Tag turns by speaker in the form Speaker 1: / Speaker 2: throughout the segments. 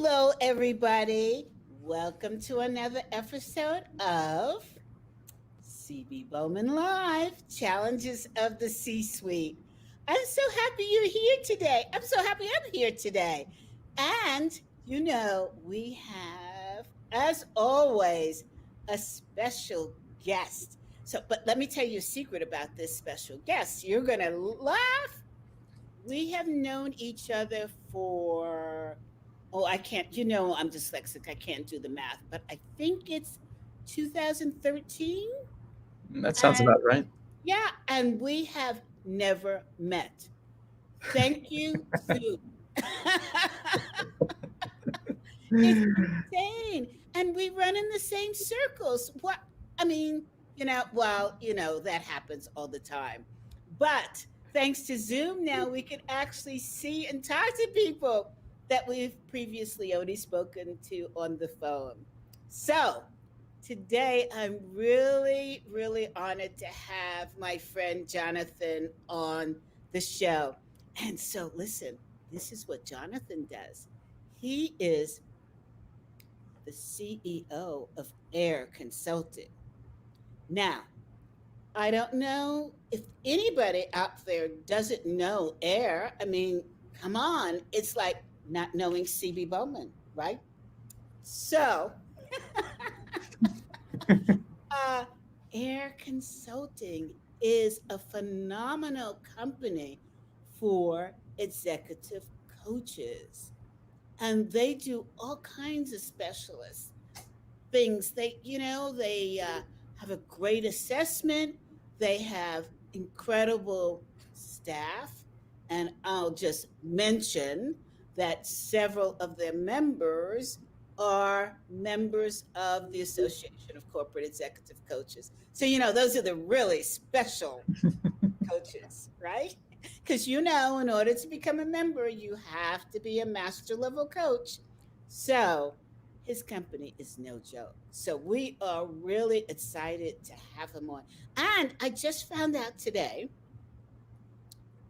Speaker 1: Hello, everybody. Welcome to another episode of CB Bowman Live Challenges of the C Suite. I'm so happy you're here today. I'm so happy I'm here today. And, we have, as always, a special guest. But let me tell you a secret about this special guest. You're going to laugh. We have known each other for, oh, I can't, I'm dyslexic. I can't do the math, but I think it's 2013.
Speaker 2: That sounds about right.
Speaker 1: Yeah, and we have never met. Thank you, Sue. It's insane. And we run in the same circles. What I mean, that happens all the time. But thanks to Zoom now we can actually see and talk to people that we've previously only spoken to on the phone. So today I'm really, really honored to have my friend Johnathan on the show. And so listen, this is what Johnathan does. He is the CEO of AIIR Consulting. Now, I don't know if anybody out there doesn't know AIIR. I mean, come on, it's like not knowing CB Bowman, right? So, AIIR Consulting is a phenomenal company for executive coaches. And they do all kinds of specialist things. They have a great assessment. They have incredible staff. And I'll just mention that several of their members are members of the Association of Corporate Executive Coaches. So, those are the really special coaches, right? Because, in order to become a member, you have to be a master level coach. So his company is no joke. So we are really excited to have him on. And I just found out today,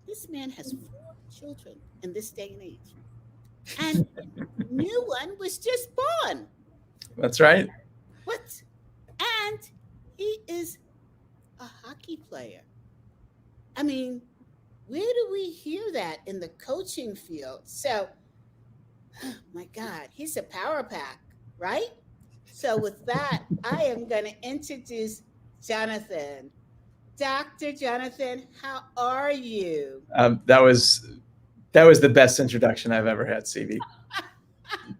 Speaker 1: this man has 4 children in this day and age. And new one was just born.
Speaker 2: That's right.
Speaker 1: What? And he is a hockey player. I mean, where do we hear that in the coaching field? So, oh my God, he's a power pack, right? So with that, I am going to introduce Johnathan. Dr. Johnathan, how are you?
Speaker 2: That was the best introduction I've ever had, CB.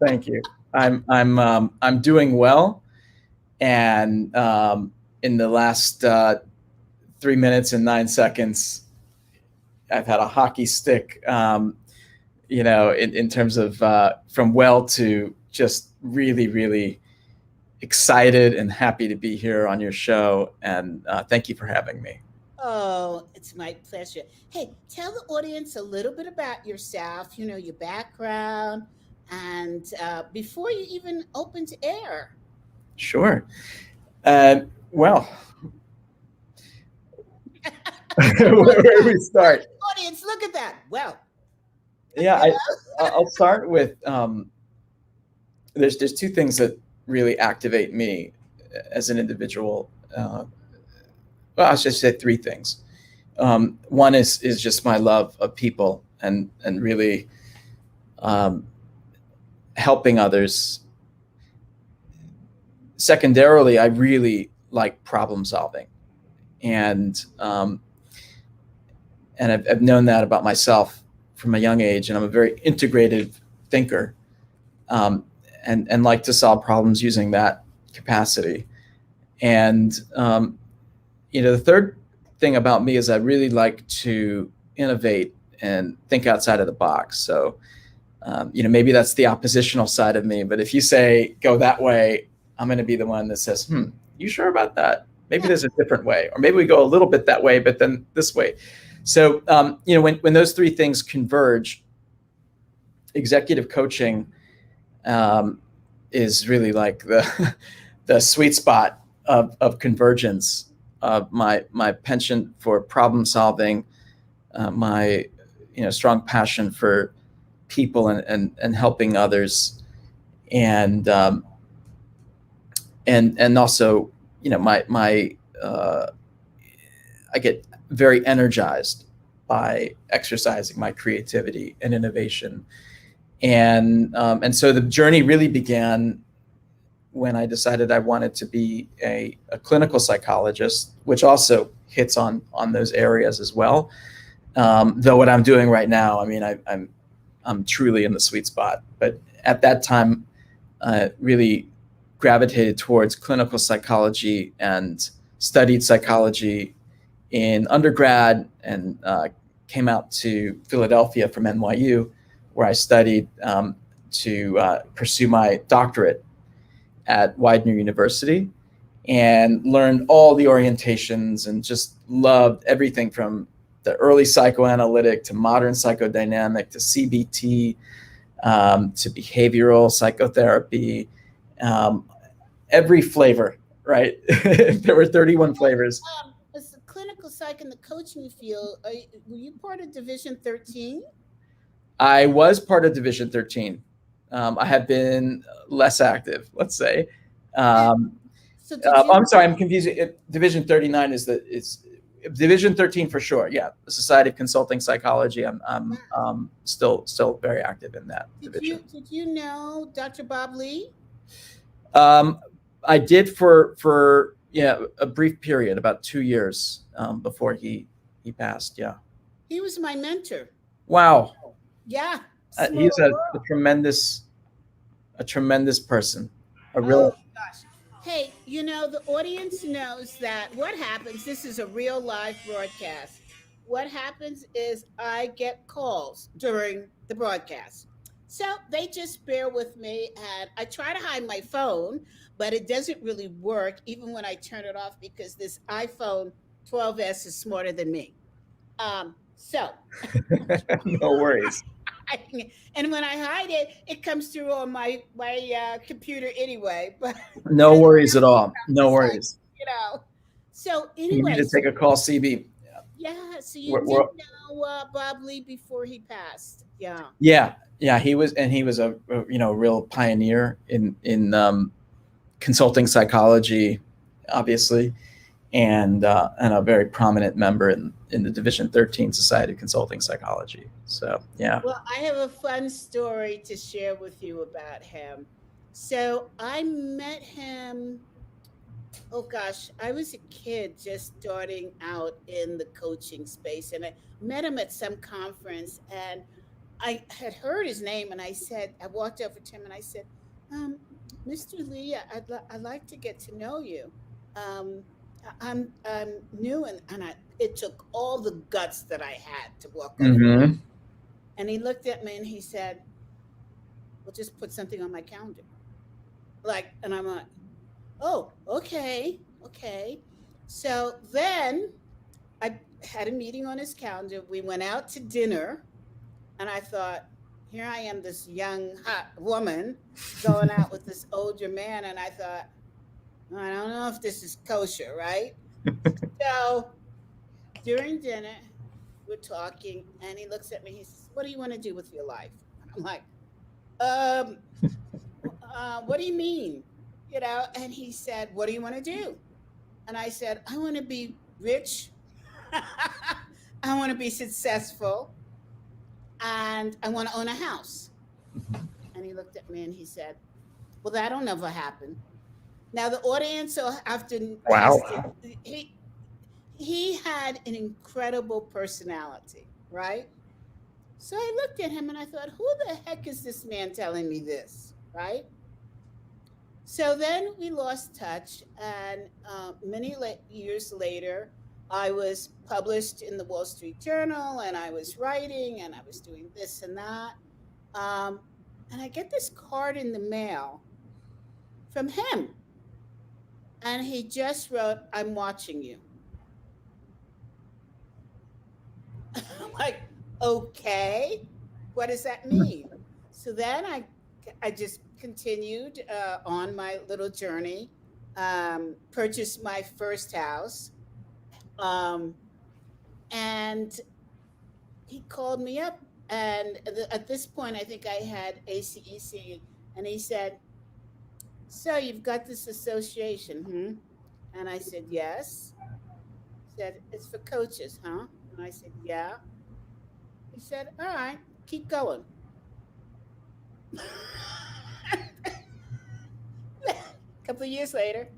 Speaker 2: Thank you. I'm doing well, and in the last 3 minutes and 9 seconds, I've had a hockey stick, in terms of from well to just really, really excited and happy to be here on your show. And thank you for having me.
Speaker 1: Oh, it's my pleasure. Hey, tell the audience a little bit about yourself, your background, and before you even open to AIIR.
Speaker 2: Sure. Well, where do we start?
Speaker 1: Audience, look at that. Well,
Speaker 2: yeah, I'll start with there's 2 things that really activate me as an individual. Well, I should say 3 things. One is just my love of people and really helping others. Secondarily, I really like problem solving, and I've known that about myself from a young age, and I'm a very integrative thinker, and like to solve problems using that capacity. And the third thing about me is I really like to innovate and think outside of the box. So maybe that's the oppositional side of me, but if you say go that way, I'm going to be the one that says, you sure about that? Maybe there's a different way, or maybe we go a little bit that way, but then this way. So, when those 3 things converge, executive coaching is really like the sweet spot of convergence of my penchant for problem solving, my strong passion for people and helping others and and also, my I get very energized by exercising my creativity and innovation, and so the journey really began when I decided I wanted to be a clinical psychologist, which also hits on those areas as well. Though what I'm doing right now, I mean, I'm truly in the sweet spot. But at that time, really gravitated towards clinical psychology and studied psychology in undergrad, and came out to Philadelphia from NYU, where I studied to pursue my doctorate at Widener University, and learned all the orientations and just loved everything from the early psychoanalytic to modern psychodynamic to CBT, to behavioral psychotherapy, um, every flavor, right? There were 31 flavors.
Speaker 1: As a clinical psych in the coaching field, were you part of Division 13?
Speaker 2: I was part of Division 13. I have been less active, let's say.
Speaker 1: And
Speaker 2: Um,
Speaker 1: so did you
Speaker 2: I'm sorry, I'm confused. Division 39 is Division 13 for sure. Yeah, the Society of Consulting Psychology. I'm still very active in that division.
Speaker 1: did you know Dr. Bob Lee?
Speaker 2: Um, I did for a brief period, about 2 years, before he passed. Yeah.
Speaker 1: He was my mentor.
Speaker 2: Wow.
Speaker 1: Yeah.
Speaker 2: He's
Speaker 1: Small
Speaker 2: a
Speaker 1: world.
Speaker 2: tremendous person. A
Speaker 1: Oh
Speaker 2: real.
Speaker 1: gosh. Hey, the audience knows that what happens, this is a real live broadcast. What happens is I get calls during the broadcast. So they just bear with me, and I try to hide my phone, but it doesn't really work even when I turn it off because this iPhone 12s is smarter than me. So
Speaker 2: No worries.
Speaker 1: and when I hide it, it comes through on my computer anyway. But
Speaker 2: No
Speaker 1: that's
Speaker 2: worries at all. No
Speaker 1: it's like
Speaker 2: worries.
Speaker 1: you know. So
Speaker 2: You need
Speaker 1: anyway,
Speaker 2: to take a call, CB.
Speaker 1: yeah. So you did
Speaker 2: We're,
Speaker 1: know Bob Lee before he passed. Yeah.
Speaker 2: yeah, he was a real pioneer in consulting psychology, obviously, and a very prominent member in the Division 13 Society of Consulting Psychology. So yeah.
Speaker 1: Well, I have a fun story to share with you about him. So I met him. Oh gosh, I was a kid just starting out in the coaching space, and I met him at some conference, and I had heard his name, and I walked over to him and I said, um, Mr. Lee, I'd like to get to know you. I'm new, and it took all the guts that I had to walk over.
Speaker 2: Hmm.
Speaker 1: And he looked at me and he said, well, just put something on my calendar. And I'm like, oh, okay, okay. So then I had a meeting on his calendar. We went out to dinner, and I thought, here I am, this young, hot woman going out with this older man. And I thought, I don't know if this is kosher, right? So during dinner, we're talking, and he looks at me. He says, what do you want to do with your life? I'm like, um, what do you mean? And he said, what do you want to do? And I said, I want to be rich. I want to be successful, and I want to own a house. And he looked at me and he said, well, that'll never happen. Now the audience has to,
Speaker 2: Wow.
Speaker 1: he had an incredible personality, right? So I looked at him and I thought, who the heck is this man telling me this, right? So then we lost touch, and many years later, I was published in the Wall Street Journal, and I was writing, and I was doing this and that. Um, and I get this card in the mail from him, and he just wrote, I'm watching you. I'm like, okay, what does that mean? So then I just continued on my little journey, purchased my first house, um, and he called me up. And at this point, I think I had ACEC And he said, "So you've got this association, hmm?" And I said, "Yes." He said, "It's for coaches, huh?" And I said, "Yeah." He said, "All right, keep going." A couple of years later,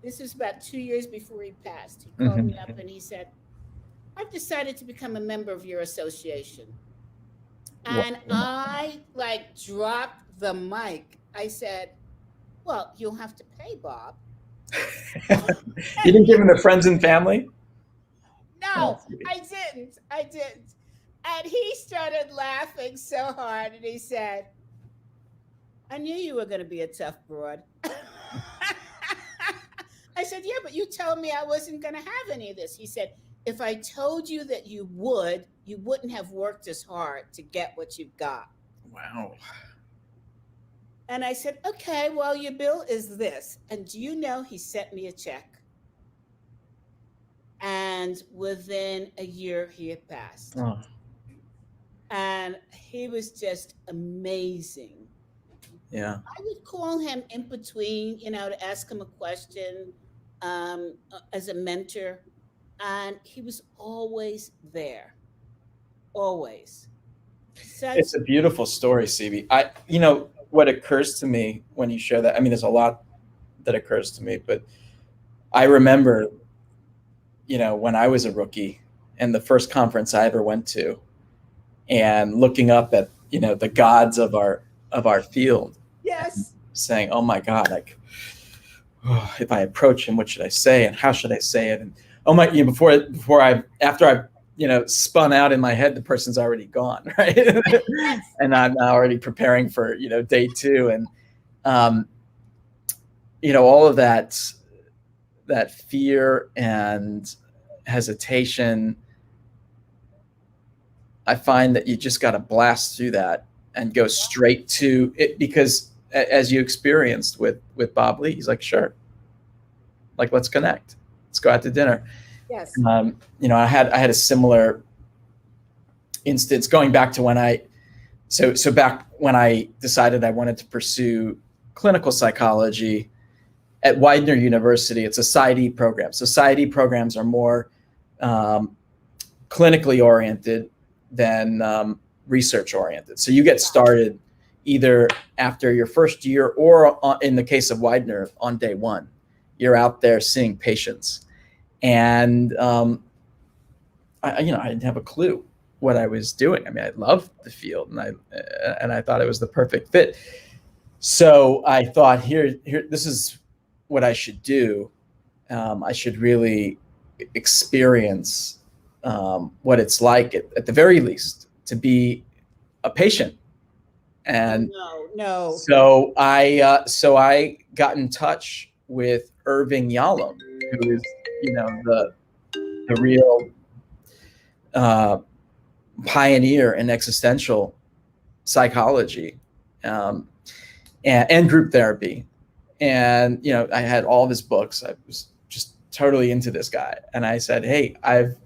Speaker 1: this was about 2 years before he passed, he called me
Speaker 2: Mhm.
Speaker 1: up and he said, "I've decided to become a member of your association." And
Speaker 2: Wow.
Speaker 1: I like dropped the mic. I said, "Well, you'll have to pay, Bob."
Speaker 2: You didn't give him the friends and family?
Speaker 1: No,
Speaker 2: That's sweet.
Speaker 1: I didn't. I didn't. And he started laughing so hard and he said, "I knew you were going to be a tough broad." I said, "Yeah, but you told me I wasn't going to have any of this." He said, "If I told you that you would, you wouldn't have worked as hard to get what you've got."
Speaker 2: Wow.
Speaker 1: And I said, "Okay, well, your bill is this." And do you know he sent me a check? And within a year, he had passed.
Speaker 2: Oh,
Speaker 1: And he was just amazing.
Speaker 2: yeah.
Speaker 1: I would call him in between, to ask him a question, as a mentor. And he was always there, always.
Speaker 2: It's
Speaker 1: Such,
Speaker 2: a beautiful story, CB. What occurs to me when you share that, I mean, there's a lot that occurs to me, but I remember, when I was a rookie and the first conference I ever went to and looking up at, the gods of our field and
Speaker 1: yes.
Speaker 2: saying, oh my God, like, oh, if I approach him, what should I say? And how should I say it? And oh my, after I've, spun out in my head, the person's already gone. Right.
Speaker 1: Yes.
Speaker 2: And I'm now already preparing for, day two. And, um, all of that fear and hesitation, I find that you just got to blast through that and go straight to it, because as you experienced with Bob Lee, he's like, sure, like, let's connect, let's go out to dinner.
Speaker 1: Yes.
Speaker 2: I had a similar instance going back to when back when I decided I wanted to pursue clinical psychology at Widener University. It's a PsyD program. So PsyD programs are more clinically oriented than research oriented. So you get started either after your first year or in the case of Widener, on day one. You're out there seeing patients. And I didn't have a clue what I was doing. I mean, I loved the field and I thought it was the perfect fit. So I thought, here, this is what I should do. I should really experience what it's like, at the very least, to be a patient.
Speaker 1: Oh,
Speaker 2: And
Speaker 1: no, no.
Speaker 2: so I got in touch with Irving Yalom, who is, the real pioneer in existential psychology, and group therapy. And I had all of his books. I was just totally into this guy. And I said, hey, I'm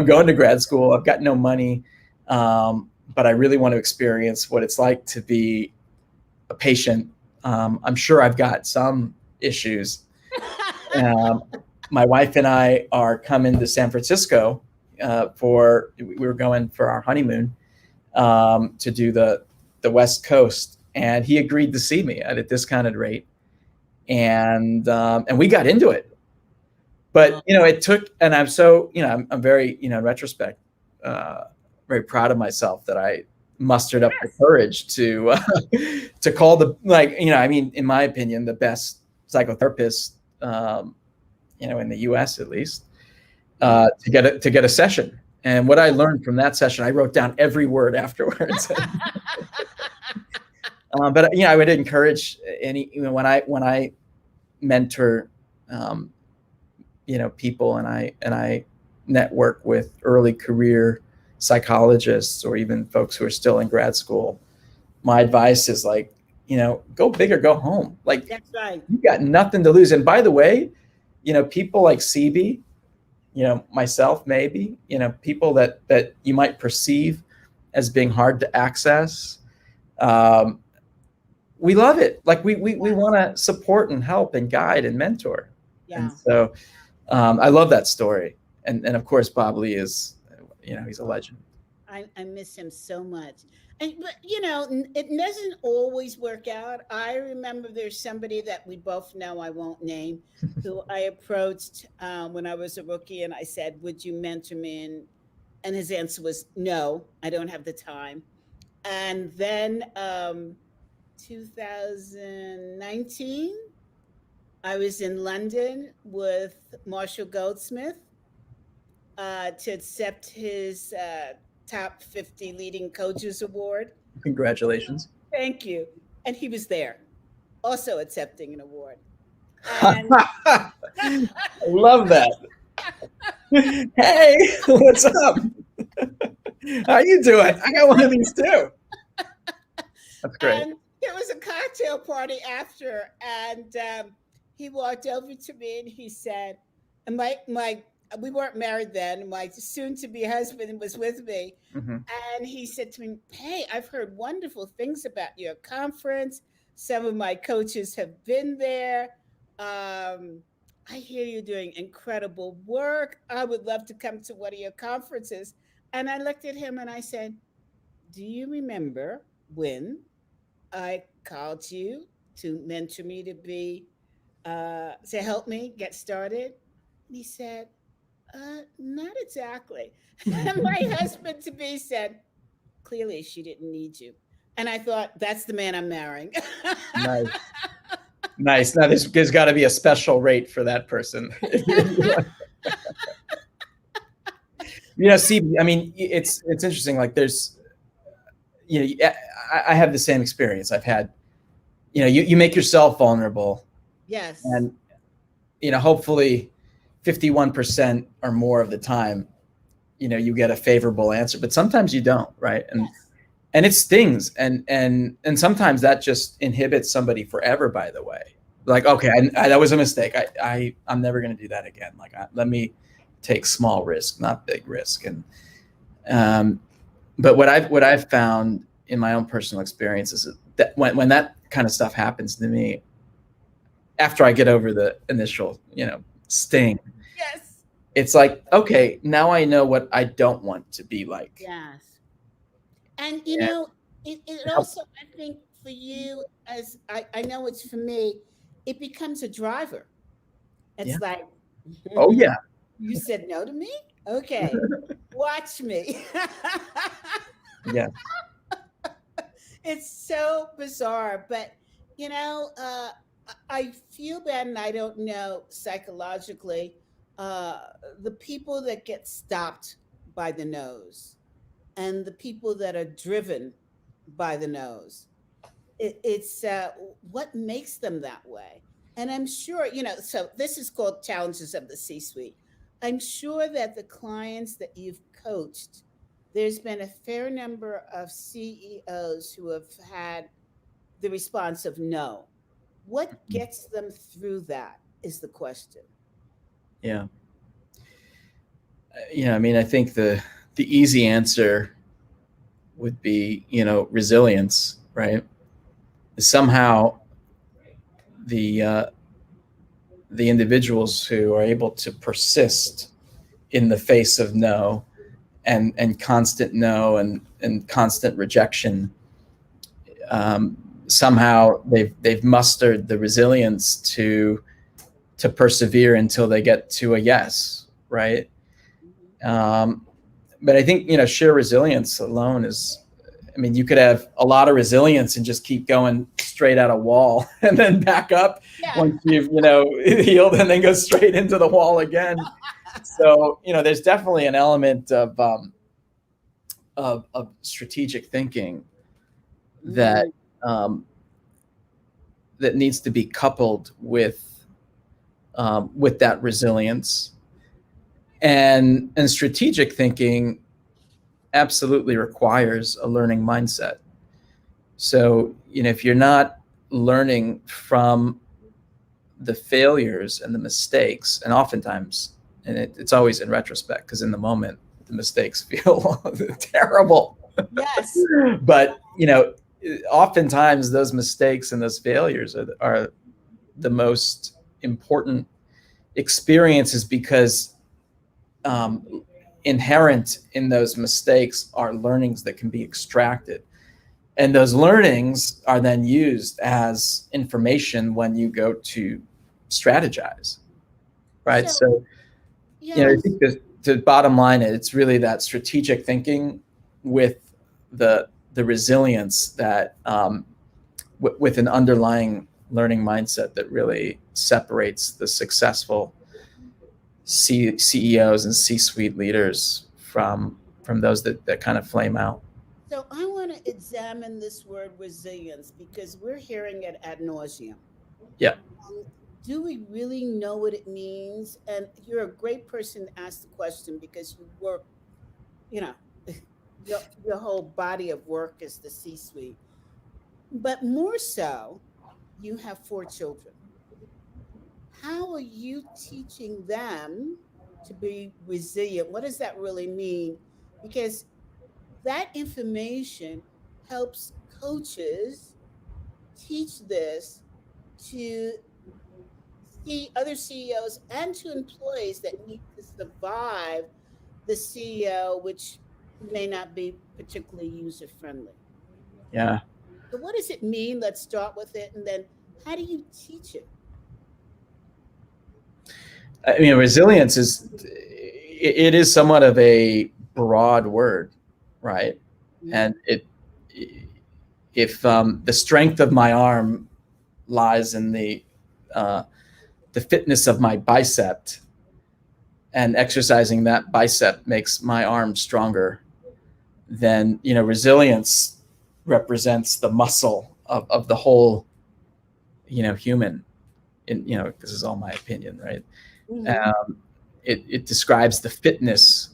Speaker 2: going to grad school. I've got no money, but I really want to experience what it's like to be a patient. I'm sure I've got some issues. My wife and I are coming to San Francisco we were going for our honeymoon, to do the West Coast, and he agreed to see me at a discounted rate, and we got into it. But it took, and I'm so I'm very, in retrospect, very proud of myself that I mustered up the courage to to call in my opinion, the best psychotherapist, in the U.S. at least, to get a session. And what I learned from that session, I wrote down every word afterwards. But I would encourage when I mentor, people, and I network with early career psychologists or even folks who are still in grad school, my advice is go big or go home. Like,
Speaker 1: That's right.
Speaker 2: you got nothing to lose. And by the way, people like CB, myself, maybe, people that you might perceive as being hard to access, we love it. Like we want to support and help and guide and mentor. And
Speaker 1: Yeah.
Speaker 2: so I love that story. And of course, Bob Lee is, he's a legend.
Speaker 1: I miss him so much. And but it doesn't always work out. I remember there's somebody that we both know, I won't name, who I approached when I was a rookie, and I said, "Would you mentor me?" And his answer was, "No, I don't have the time." And then 2019, I was in London with Marshall Goldsmith to accept his top 50 leading coaches award.
Speaker 2: Congratulations.
Speaker 1: Thank you. And he was there, also accepting an award. And
Speaker 2: I love that. Hey, what's up? How you doing? I got one of these too. That's great.
Speaker 1: and there was a cocktail party after, and he walked over to me and he said, and my we weren't married then. My soon-to-be husband was with me,
Speaker 2: Mm-hmm.
Speaker 1: and he said to me, "Hey, I've heard wonderful things about your conference. Some of my coaches have been there. I hear you're doing incredible work. I would love to come to one of your conferences." And I looked at him and I said, "Do you remember when I called you to mentor me to help me get started?" And he said, "Not exactly." And my husband to be said, "Clearly, she didn't need you." And I thought, that's the man I'm marrying.
Speaker 2: Nice. Nice. Now there's got to be a special rate for that person. See, I mean, it's interesting. Like there's, I have the same experience. I've had, you make yourself vulnerable,
Speaker 1: Yes.
Speaker 2: and hopefully 51% or more of the time, you get a favorable answer, but sometimes you don't, right?
Speaker 1: Yes.
Speaker 2: And it stings, and sometimes that just inhibits somebody forever. By the way, like, okay, that was a mistake. I'm never going to do that again. Like, let me take small risk, not big risk. And but what I've found in my own personal experience is that when that kind of stuff happens to me, after I get over the initial sting,
Speaker 1: Yes.
Speaker 2: it's like, okay, now I know what I don't want to be like.
Speaker 1: Yes. And
Speaker 2: And
Speaker 1: it
Speaker 2: it helps.
Speaker 1: also, I think for you, as I know it's for me, it becomes a driver.
Speaker 2: Yeah.
Speaker 1: It's like,
Speaker 2: Oh yeah.
Speaker 1: you said no to me? Okay, watch me.
Speaker 2: Yeah.
Speaker 1: It's so bizarre, but I feel bad, and I don't know psychologically, uh, the people that get stopped by the nose and the people that are driven by the nose. It's what makes them that way. And I'm sure, so this is called challenges of the C suite. I'm sure that the clients that you've coached, there's been a fair number of CEOs who have had the response of no. What gets them through that is the question.
Speaker 2: Yeah. I mean, I think the easy answer would be, resilience, right? Somehow the the individuals who are able to persist in the face of no, and constant no, and constant rejection, somehow they've mustered the resilience to persevere until they get to a yes, right?
Speaker 1: Mhm.
Speaker 2: But I think sheer resilience alone is, I mean, you could have a lot of resilience and just keep going straight at a wall and then back up
Speaker 1: Yeah.
Speaker 2: once you've healed, and then go straight into the wall again. So there's definitely an element of strategic thinking that
Speaker 1: Mm,
Speaker 2: um, that needs to be coupled with that resilience, and strategic thinking absolutely requires a learning mindset. So if you're not learning from the failures and the mistakes, and oftentimes, and it's always in retrospect, because in the moment the mistakes feel terrible,
Speaker 1: yes.
Speaker 2: but oftentimes those mistakes and those failures are the most important experiences, because inherent in those mistakes are learnings that can be extracted. And those learnings are then used as information when you go to strategize, right? So, I
Speaker 1: Yes.
Speaker 2: think the bottom line, it's really that strategic thinking with the resilience that with an underlying learning mindset that really separates the successful CEOs and C-suite leaders from those that kind of flame out.
Speaker 1: So I want to examine this word resilience because we're hearing it ad nauseum.
Speaker 2: Yeah.
Speaker 1: Do we really know what it means? And you're a great person to ask the question because you work, you know, your whole body of work is the C suite. But more so, you have 4 children. How are you teaching them to be resilient? What does that really mean? Because that information helps coaches teach this to see other CEOs and to employees that need to survive the CEO, which may not be particularly user friendly.
Speaker 2: Yeah.
Speaker 1: So, what does it mean? Let's start with it. And then, how do you teach it?
Speaker 2: I mean, resilience it is somewhat of a broad word, right?
Speaker 1: Mhm.
Speaker 2: And if the strength of my arm lies in the fitness of my bicep, and exercising that bicep makes my arm stronger, then resilience represents the muscle of the whole human. This is all my opinion, right?
Speaker 1: Mhm.
Speaker 2: um, it describes the fitness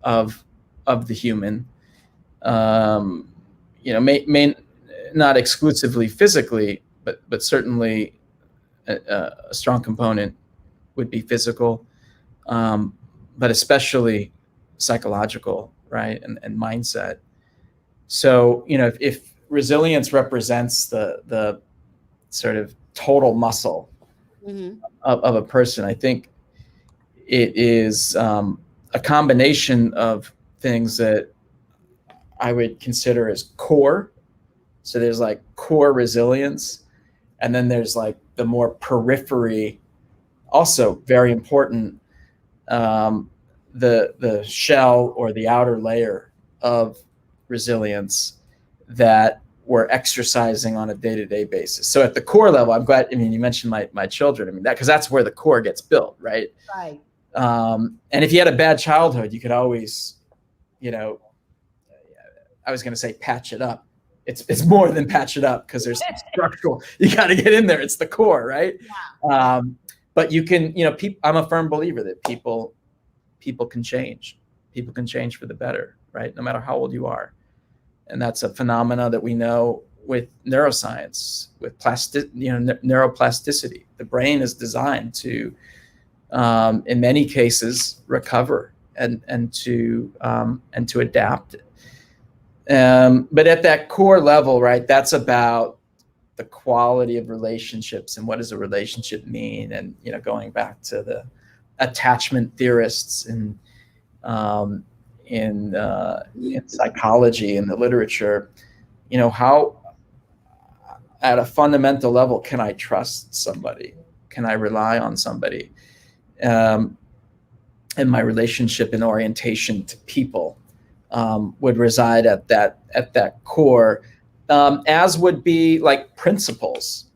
Speaker 2: of the human. May not exclusively physically, but certainly a strong component would be physical, um, but especially psychological, right? And mindset. So, if resilience represents the sort of total muscle
Speaker 1: Mhm.
Speaker 2: of a person, I think it is a combination of things that I would consider as core. So there's like core resilience, and then there's like the more periphery, also very important, um, the shell or the outer layer of resilience that we're exercising on a day-to-day basis. So at the core level, I'm glad. I mean, you mentioned my children. I mean, that because that's where the core gets built, right?
Speaker 1: Right.
Speaker 2: And if you had a bad childhood, you could always, you know, I was going to say patch it up. It's more than patch it up, because there's structural. You got to get in there. It's the core, right? Um, but you can, I'm a firm believer that people can change. People can change for the better, right? No matter how old you are. And that's a phenomena that we know with neuroscience, with neuroplasticity. The brain is designed to, in many cases, recover and to adapt. But at that core level, right, that's about the quality of relationships and what does a relationship mean, and going back to the attachment theorists um, in psychology and the literature, how at a fundamental level can I trust somebody? Can I rely on somebody? Um, and my relationship and orientation to people would reside at that core, as would be like principles,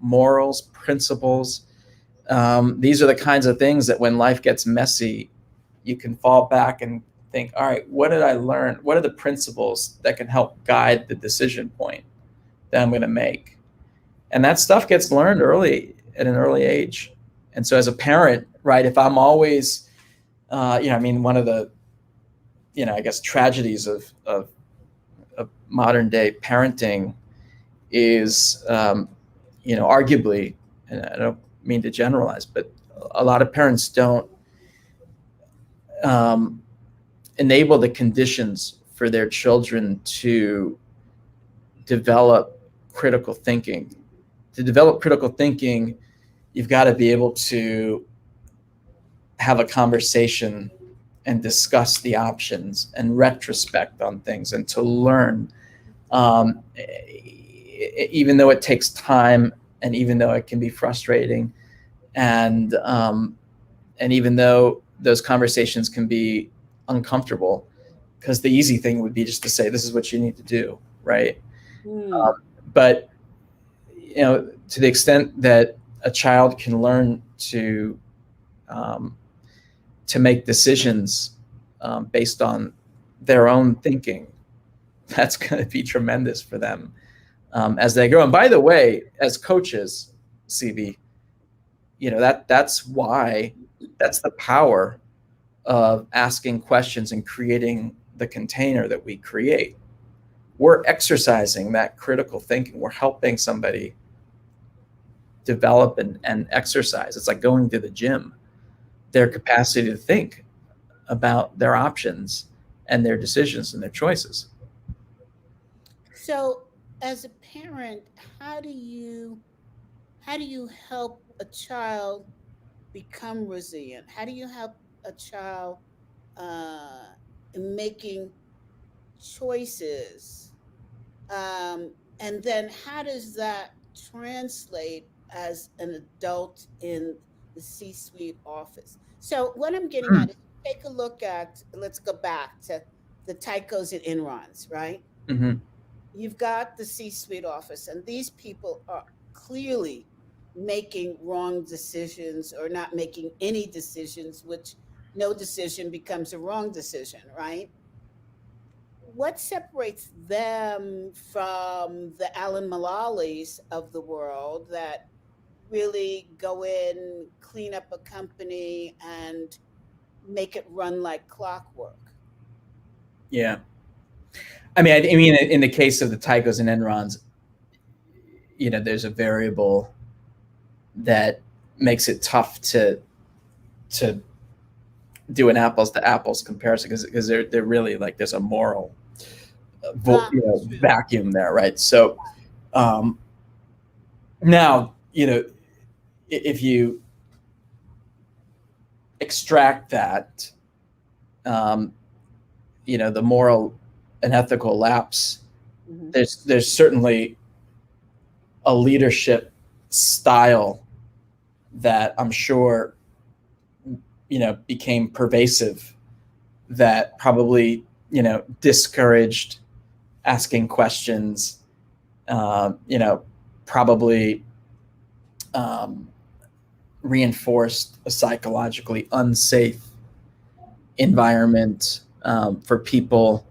Speaker 2: morals, principles. These are the kinds of things that when life gets messy, you can fall back and think, all right, what did I learn? What are the principles that can help guide the decision point that I'm going to make? And that stuff gets learned early at an early age. And so as a parent, right, if I'm always, I mean, one of the, I guess, tragedies of modern day parenting is, arguably, and I don't mean to generalize, but a lot of parents don't um, enable the conditions for their children to develop critical thinking. To develop critical thinking, you've got to be able to have a conversation and discuss the options and retrospect on things and to learn. Even though it takes time and even though it can be frustrating and even though those conversations can be uncomfortable, because the easy thing would be just to say, this is what you need to do, right? But to the extent that a child can learn to make decisions based on their own thinking, that's going to be tremendous for them as they grow. And by the way, as coaches, CB, that's the power of asking questions and creating the container that we create. We're exercising that critical thinking. We're helping somebody develop and exercise. It's like going to the gym, their capacity to think about their options and their decisions and their choices.
Speaker 1: So, as a parent, how do you help a child become resilient? How do you help a child in making choices? And then how does that translate as an adult in the C-suite office? So what I'm getting at is, take a look at, let's go back to the Tycos and Enrons, right?
Speaker 2: Mm-hmm.
Speaker 1: You've got the C-suite office, and these people are clearly making wrong decisions or not making any decisions, which no decision becomes a wrong decision, right? What separates them from the Alan Mulallis of the world that really go in, clean up a company, and make it run like clockwork?
Speaker 2: Yeah. I mean, in the case of the Tycos and Enrons, there's a variable that makes it tough to do an apples to apples comparison because they're really like, there's a moral vacuum there, right? So now if you extract that, the moral and ethical lapse,
Speaker 1: Mm-hmm.
Speaker 2: there's certainly a leadership style that I'm sure became pervasive, that probably discouraged asking questions, probably reinforced a psychologically unsafe environment for people,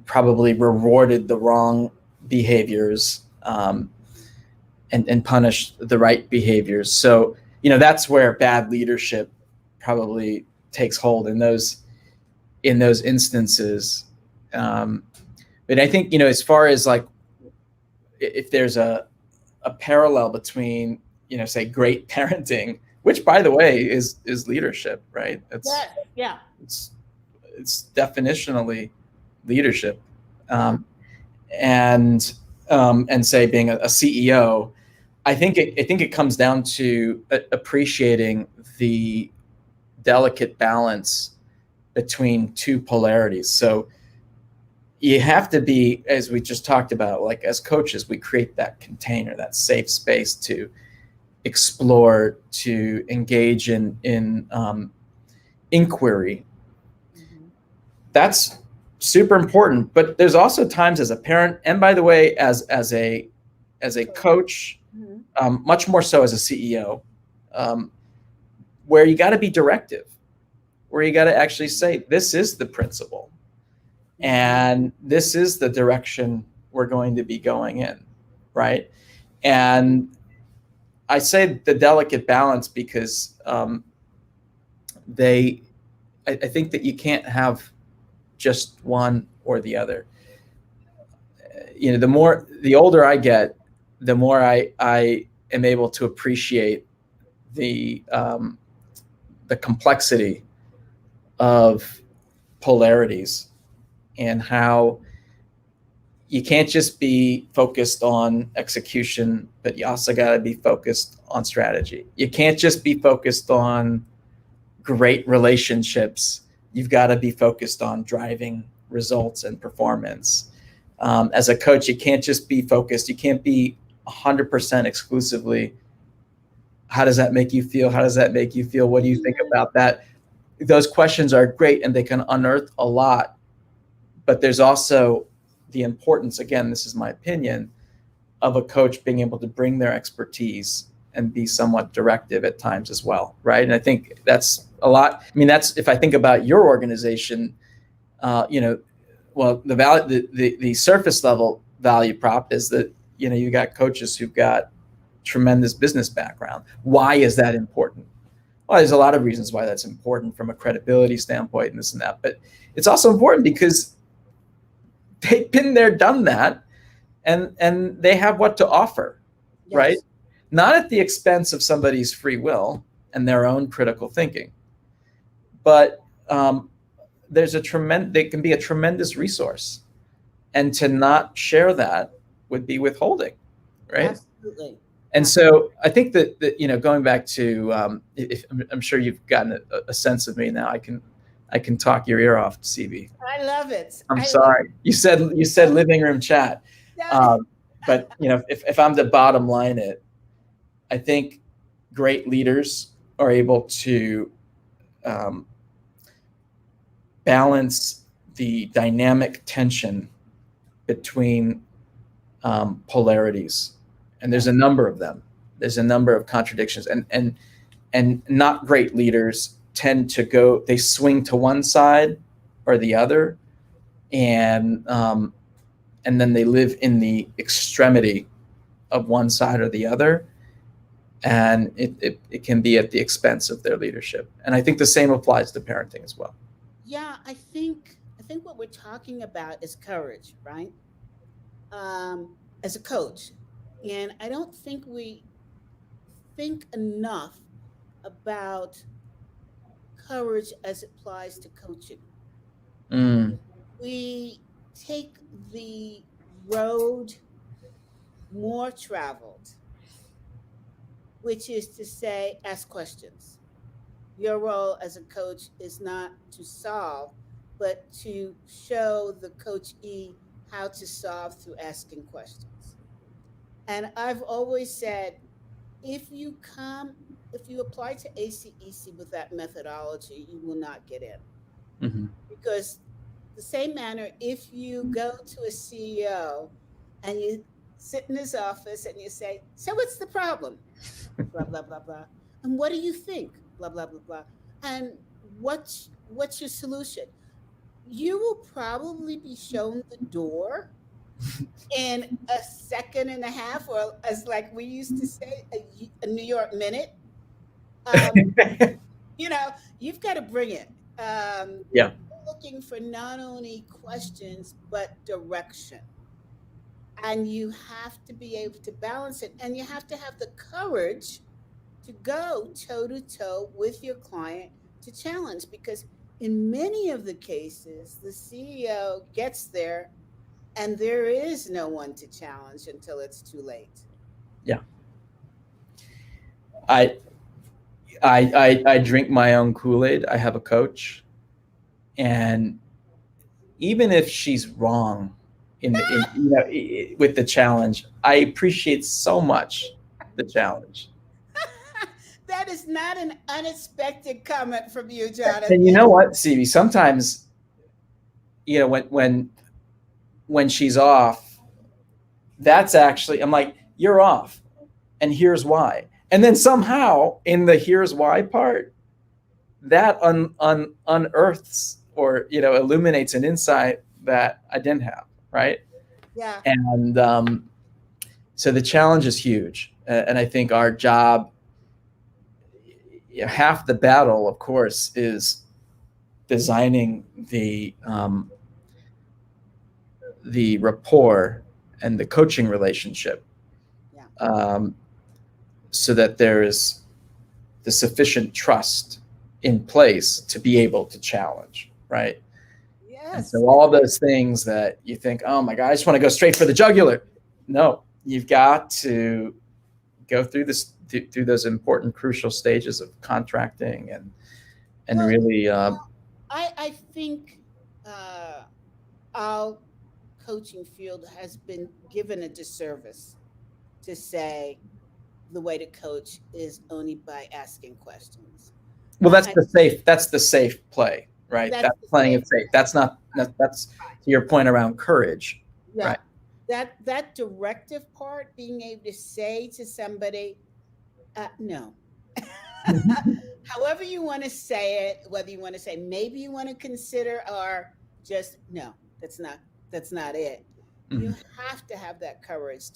Speaker 2: probably rewarded the wrong behaviors and punished the right behaviors. So that's where bad leadership probably takes hold in those instances. But I think as far as like, if there's a parallel between say great parenting, which by the way is leadership, right? It's definitionally leadership, and say being a CEO. I think it comes down to appreciating the delicate balance between two polarities. So you have to be, as we just talked about, like as coaches, we create that container, that safe space to explore, to engage in inquiry.
Speaker 1: Mm-hmm.
Speaker 2: That's super important. But there's also times as a parent, and by the way, as a coach,
Speaker 1: Mm-hmm.
Speaker 2: Much more so as a CEO, where you got to be directive, where you got to actually say, this is the principle, and this is the direction we're going to be going in, right? And I say the delicate balance because I think that you can't have just one or the other. The older I get, the more I am able to appreciate the complexity of polarities and how you can't just be focused on execution, but you also got to be focused on strategy. You can't just be focused on great relationships. You've got to be focused on driving results and performance. As a coach, you can't just be focused. You can't be 100% exclusively. How does that make you feel? How does that make you feel? What do you think about that? Those questions are great and they can unearth a lot. But there's also the importance, again, this is my opinion, of a coach being able to bring their expertise and be somewhat directive at times as well, right? And I think that's a lot. I mean, that's, if I think about your organization, well, the surface level value prop is that, you got coaches who've got tremendous business background. Why is that important? Well, there's a lot of reasons why that's important from a credibility standpoint and this and that, but it's also important because they've been there, done that, and they have what to offer, yes. Right? Not at the expense of somebody's free will and their own critical thinking, but they can be a tremendous resource, and to not share that would be withholding, right?
Speaker 1: Absolutely.
Speaker 2: And so I think that going back to, I'm sure you've gotten a sense of me now. I can talk your ear off, CB.
Speaker 1: I love it.
Speaker 2: I'm sorry. You said living room chat, but if I'm to bottom line it, I think great leaders are able to balance the dynamic tension between polarities, and there's a number of them. There's a number of contradictions, and not great leaders tend to they swing to one side or the other, and then they live in the extremity of one side or the other, and it can be at the expense of their leadership. And I think the same applies to parenting as well.
Speaker 1: Yeah, I think what we're talking about is courage, right? As a coach, and I don't think we think enough about courage as it applies to coaching. We take the road more traveled, which is to say, ask questions. Your role as a coach is not to solve, but to show the coachee how to solve through asking questions. And I've always said, if you apply to ACEC with that methodology, you will not get in. Mm-hmm. Because the same manner, if you go to a CEO and you sit in his office and you say, so what's the problem? Blah, blah, blah, blah. And what do you think? Blah, blah, blah, blah. And what's your solution? You will probably be shown the door in a second and a half, or as like we used to say, a New York minute. You've got to bring it. Yeah. Looking for not only questions, but direction. And you have to be able to balance it. And you have to have the courage to go toe to toe with your client to challenge, because in many of the cases, the CEO gets there and there is no one to challenge until it's too late.
Speaker 2: Yeah. I drink my own Kool-Aid. I have a coach, and even if she's wrong with the challenge, I appreciate so much the challenge.
Speaker 1: That is not an unexpected comment from you, Johnathan.
Speaker 2: And you know what, CB? Sometimes, when she's off, that's actually, I'm like, you're off, and here's why. And then somehow in the here's why part, that unearths or illuminates an insight that I didn't have, right?
Speaker 1: Yeah.
Speaker 2: And so the challenge is huge, and I think our job, half the battle, of course, is designing the rapport and the coaching relationship, so that there is the sufficient trust in place to be able to challenge, right?
Speaker 1: Yeah.
Speaker 2: And
Speaker 1: Yes.
Speaker 2: so all those things that you think, oh my God, I just want to go straight for the jugular. No, you've got to go through through those important, crucial stages of contracting and
Speaker 1: Well,
Speaker 2: really,
Speaker 1: I think our coaching field has been given a disservice to say the way to coach is only by asking questions.
Speaker 2: well,
Speaker 1: I
Speaker 2: that's the safe play, right?
Speaker 1: That's
Speaker 2: That's
Speaker 1: the
Speaker 2: playing
Speaker 1: safe.
Speaker 2: it safe. That's to your point around courage,
Speaker 1: Yeah.
Speaker 2: right?
Speaker 1: That directive part, being able to say to somebody, no. However you want to say it, whether you want to say maybe you want to consider or just no, that's not it. You
Speaker 2: Mhm.
Speaker 1: have to have that courage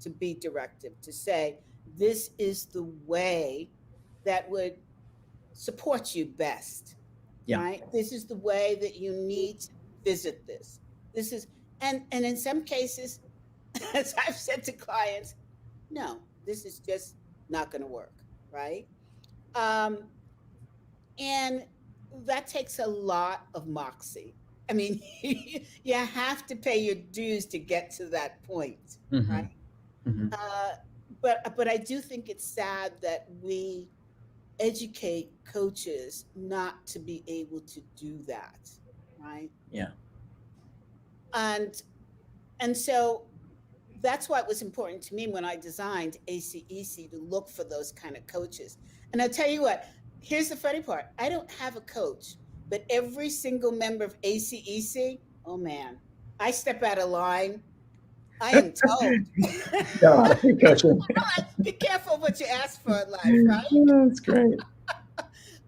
Speaker 1: to be directive, to say this is the way that would support you best,
Speaker 2: Yeah.
Speaker 1: right? This is the way that you need to visit this. This is and in some cases, as I've said to clients, no, this is just not going to work, right? Um, and that takes a lot of moxie. I mean, you have to pay your dues to get to that point, right?
Speaker 2: Hmm. Hmm.
Speaker 1: Uh, but I do think it's sad that we educate coaches not to be able to do that, right?
Speaker 2: Yeah.
Speaker 1: And and so that's why it was important to me when I designed ACEC to look for those kind of coaches. And I'll tell you what, here's the funny part. I don't have a coach, but every single member of ACEC, oh man, I step out of line. I am told.
Speaker 2: God, coaching.
Speaker 1: Be careful what you ask for in life, right?
Speaker 2: That's great.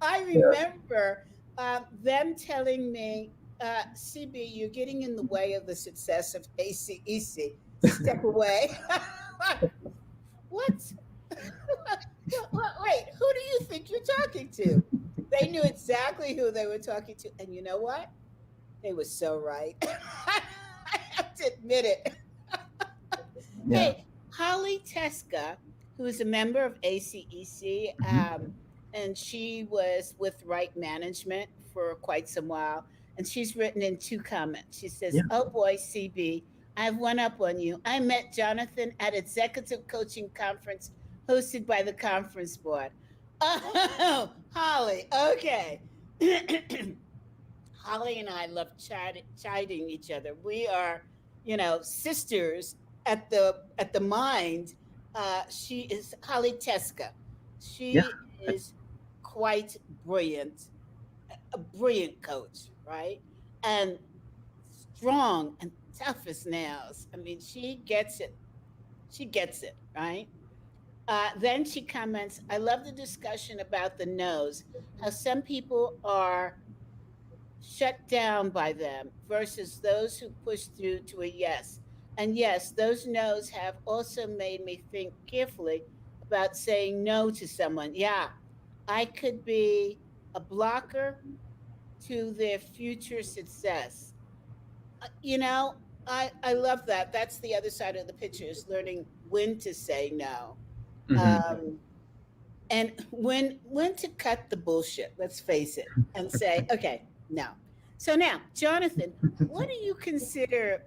Speaker 1: I
Speaker 2: Yeah.
Speaker 1: remember them telling me, CB, you're getting in the way of the success of ACEC. Step away. What? Wait, who do you think you're talking to? They knew exactly who they were talking to. And you know what? They were so right. I have to admit it.
Speaker 2: Yeah.
Speaker 1: Hey, Holly Teska, who is a member of ACEC,
Speaker 2: Mhm.
Speaker 1: and she was with Right Management for quite some while. And she's written in two comments. She says,
Speaker 2: Yeah.
Speaker 1: "Oh boy, CB, I have one up on you. I met Johnathan at executive coaching conference hosted by the conference board." Oh, Holly, okay. Holly and I love chiding each other. We are, sisters at the mind. She is Holly Teska.
Speaker 2: Yeah.
Speaker 1: She is quite brilliant, a brilliant coach, right? And strong and tough as nails. I mean, she gets it. She gets it, right? Then she comments, I love the discussion about the no's, how some people are shut down by them versus those who push through to a yes. And yes, those no's have also made me think carefully about saying no to someone. Yeah, I could be a blocker to their future success. You know, I love that. That's the other side of the picture is learning when to say no.
Speaker 2: Hmm.
Speaker 1: Um, and when to cut the bullshit, let's face it, and say, okay, no. So now, Jonathan, what do you consider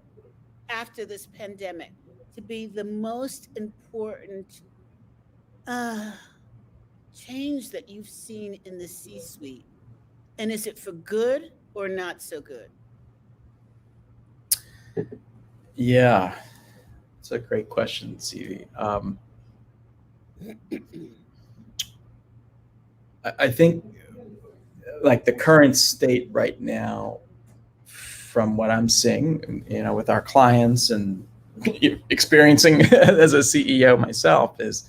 Speaker 1: after this pandemic to be the most important uh, change that you've seen in the C-suite? And is it for good or not so good?
Speaker 2: Yeah. It's a great question, CV. I think like the current state right now, from what I'm seeing, with our clients and experiencing as a CEO myself, is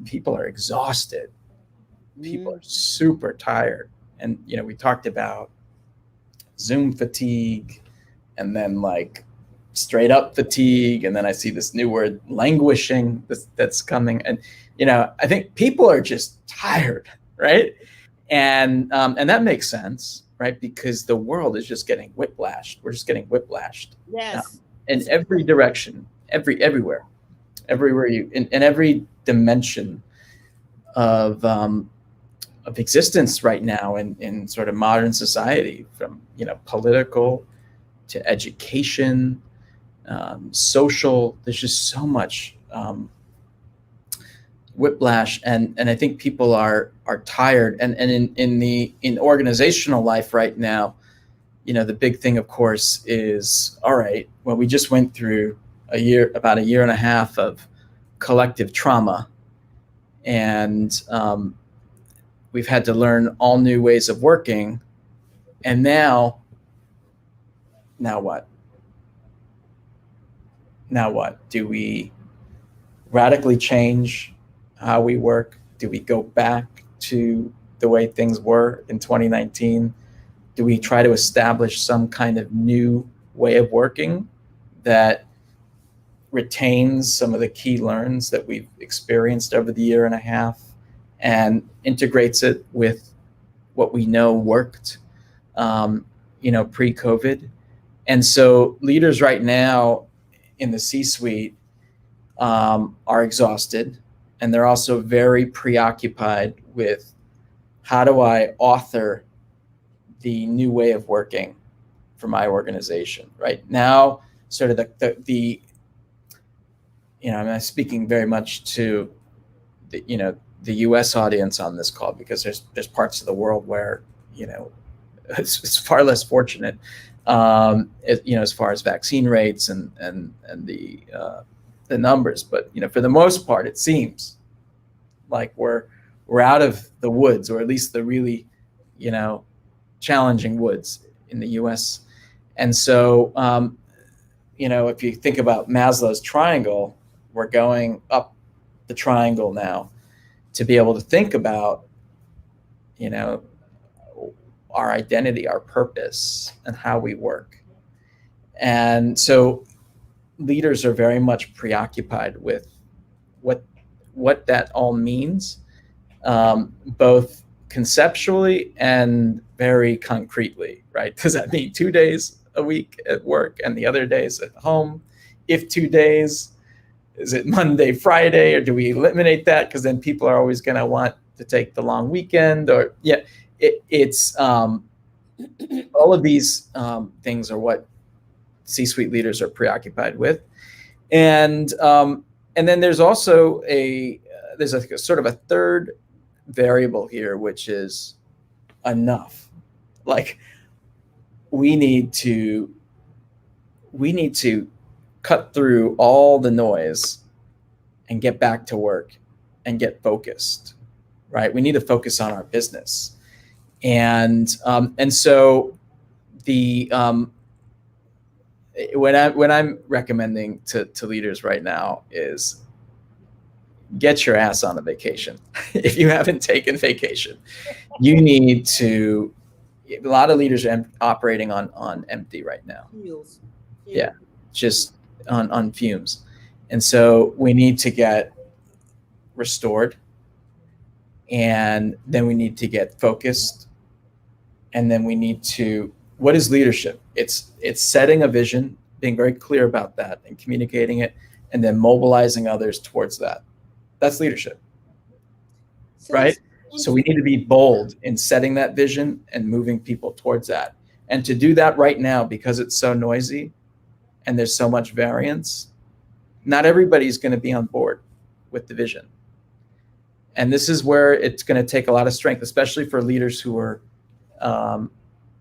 Speaker 2: people are exhausted. People are
Speaker 1: Mm,
Speaker 2: super tired, and we talked about Zoom fatigue, and then like straight up fatigue, and then I see this new word languishing that's coming, and I think people are just tired, right? And that makes sense, right? Because the world is just getting whiplashed. We're just getting whiplashed
Speaker 1: yes,
Speaker 2: in
Speaker 1: that's a
Speaker 2: every direction, everywhere in every dimension of existence right now in sort of modern society, from political to education, social. There's just so much whiplash, and I think people are tired. And in organizational life right now, the big thing, of course, is, all right, well, we just went through about a year and a half of collective trauma, and we've had to learn all new ways of working. And now what? Now what? Do we radically change how we work? Do we go back to the way things were in 2019? Do we try to establish some kind of new way of working that retains some of the key learns that we've experienced over the year and a half and integrates it with what we know worked, pre-COVID? And so leaders right now in the C-suite are exhausted, and they're also very preoccupied with, how do I author the new way of working for my organization right now? Sort of the I'm speaking very much to the U.S. audience on this call, because there's parts of the world where it's far less fortunate, as far as vaccine rates and the numbers. But for the most part, it seems like we're out of the woods, or at least the really challenging woods in the U.S. And so if you think about Maslow's triangle, we're going up the triangle now to be able to think about our identity, our purpose, and how we work. And so leaders are very much preoccupied with what that all means, both conceptually and very concretely, right? Does that mean 2 days a week at work and the other days at home? If 2 days, is it Monday, Friday, or do we eliminate that? Because then people are always going to want to take the long weekend. Or it's all of these things are what C-suite leaders are preoccupied with. And then there's also there's a sort of a third variable here, which is enough. Like, we need to cut through all the noise and get back to work and get focused, right? We need to focus on our business. And so what I'm recommending to leaders right now is, get your ass on a vacation. If you haven't taken vacation, you need to. A lot of leaders are operating on empty right now.
Speaker 1: Fuels.
Speaker 2: Yeah, just on fumes. And so we need to get restored, and then we need to get focused, and then we need to. What is leadership? It's setting a vision, being very clear about that, and communicating it, and then mobilizing others towards that. That's leadership, right? So we need to be bold in setting that vision and moving people towards that. And to do that right now, because it's so noisy and there's so much variance, not everybody's going to be on board with the vision. And this is where it's going to take a lot of strength, especially for leaders who are,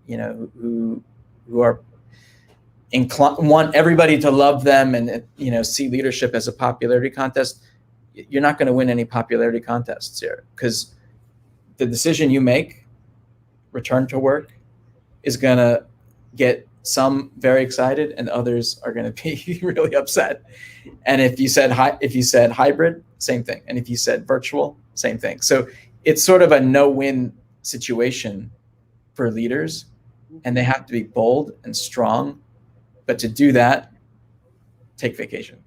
Speaker 2: who are want everybody to love them and see leadership as a popularity contest. You're not going to win any popularity contests here, because the decision you make, return to work, is going to get some very excited and others are going to be really upset. And if you said hybrid, same thing. And if you said virtual, same thing. So it's sort of a no-win situation for leaders, and they have to be bold and strong. But to do that, take vacation.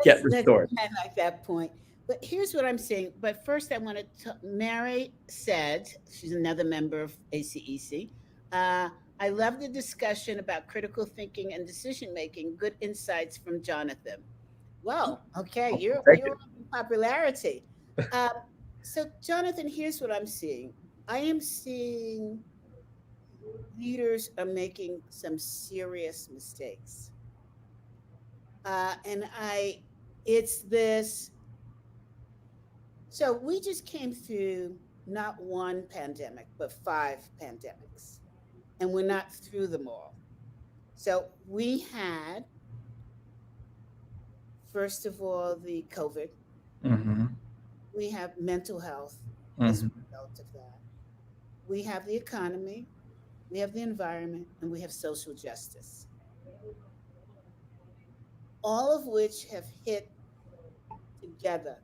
Speaker 2: Get restored.
Speaker 1: I like that point. But here's what I'm saying. But first, I want to. Mary said, she's another member of ACEC. I love the discussion about critical thinking and decision making. Good insights from Johnathan. Well, okay, you're on popularity. So, Johnathan, here's what I'm seeing. I am seeing leaders are making some serious mistakes. And it's this. So we just came through not one pandemic, but five pandemics, and we're not through them all. So we had, first of all, the COVID.
Speaker 2: Mm-hmm.
Speaker 1: We have mental health as a
Speaker 2: Mm-hmm.
Speaker 1: result of that. We have the economy, we have the environment, and we have social justice, all of which have hit together.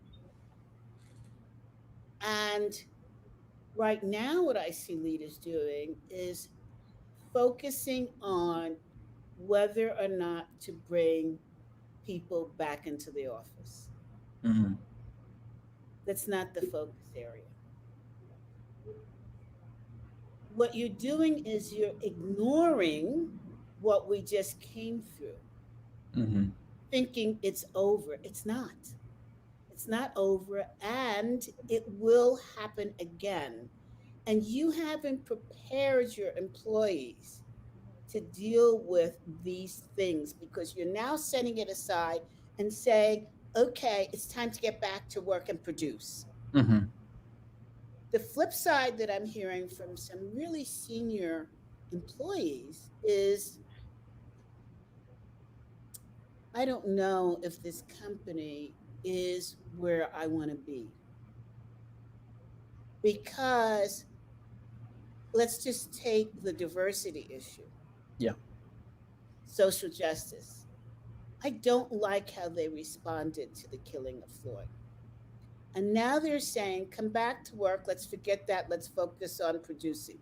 Speaker 1: And right now, what I see leaders doing is focusing on whether or not to bring people back into the office.
Speaker 2: Mm-hmm.
Speaker 1: That's not the focus area. What you're doing is you're ignoring what we just came through,
Speaker 2: Mm-hmm.
Speaker 1: thinking it's over. It's not. It's not over, and it will happen again. And you haven't prepared your employees to deal with these things because you're now setting it aside and saying, okay, it's time to get back to work and produce.
Speaker 2: Mm-hmm.
Speaker 1: The flip side that I'm hearing from some really senior employees is, I don't know if this company is where I want to be. Because let's just take the diversity issue,
Speaker 2: Yeah.
Speaker 1: social justice. I don't like how they responded to the killing of Floyd. And now they're saying, come back to work, let's forget that, let's focus on producing.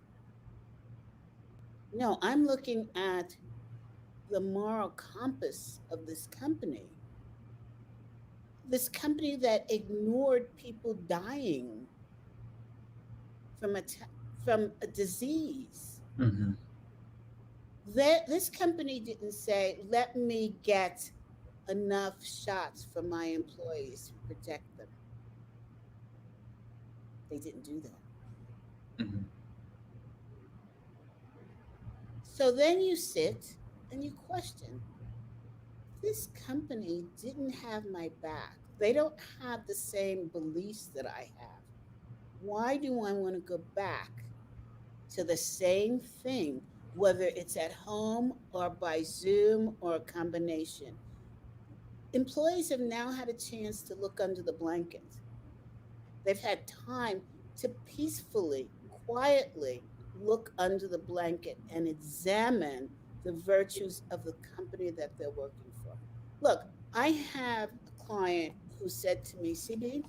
Speaker 1: No, I'm looking at the moral compass of this company that ignored people dying from from a disease.
Speaker 2: Mm-hmm.
Speaker 1: This company didn't say, let me get enough shots for my employees to protect them. They didn't do that.
Speaker 2: Mm-hmm.
Speaker 1: So then you sit and you question, this company didn't have my back. They don't have the same beliefs that I have. Why do I want to go back to the same thing, whether it's at home or by Zoom or a combination? Employees have now had a chance to look under the blanket. They've had time to peacefully, quietly look under the blanket and examine the virtues of the company that they're working for. Look, I have a client who said to me, CB,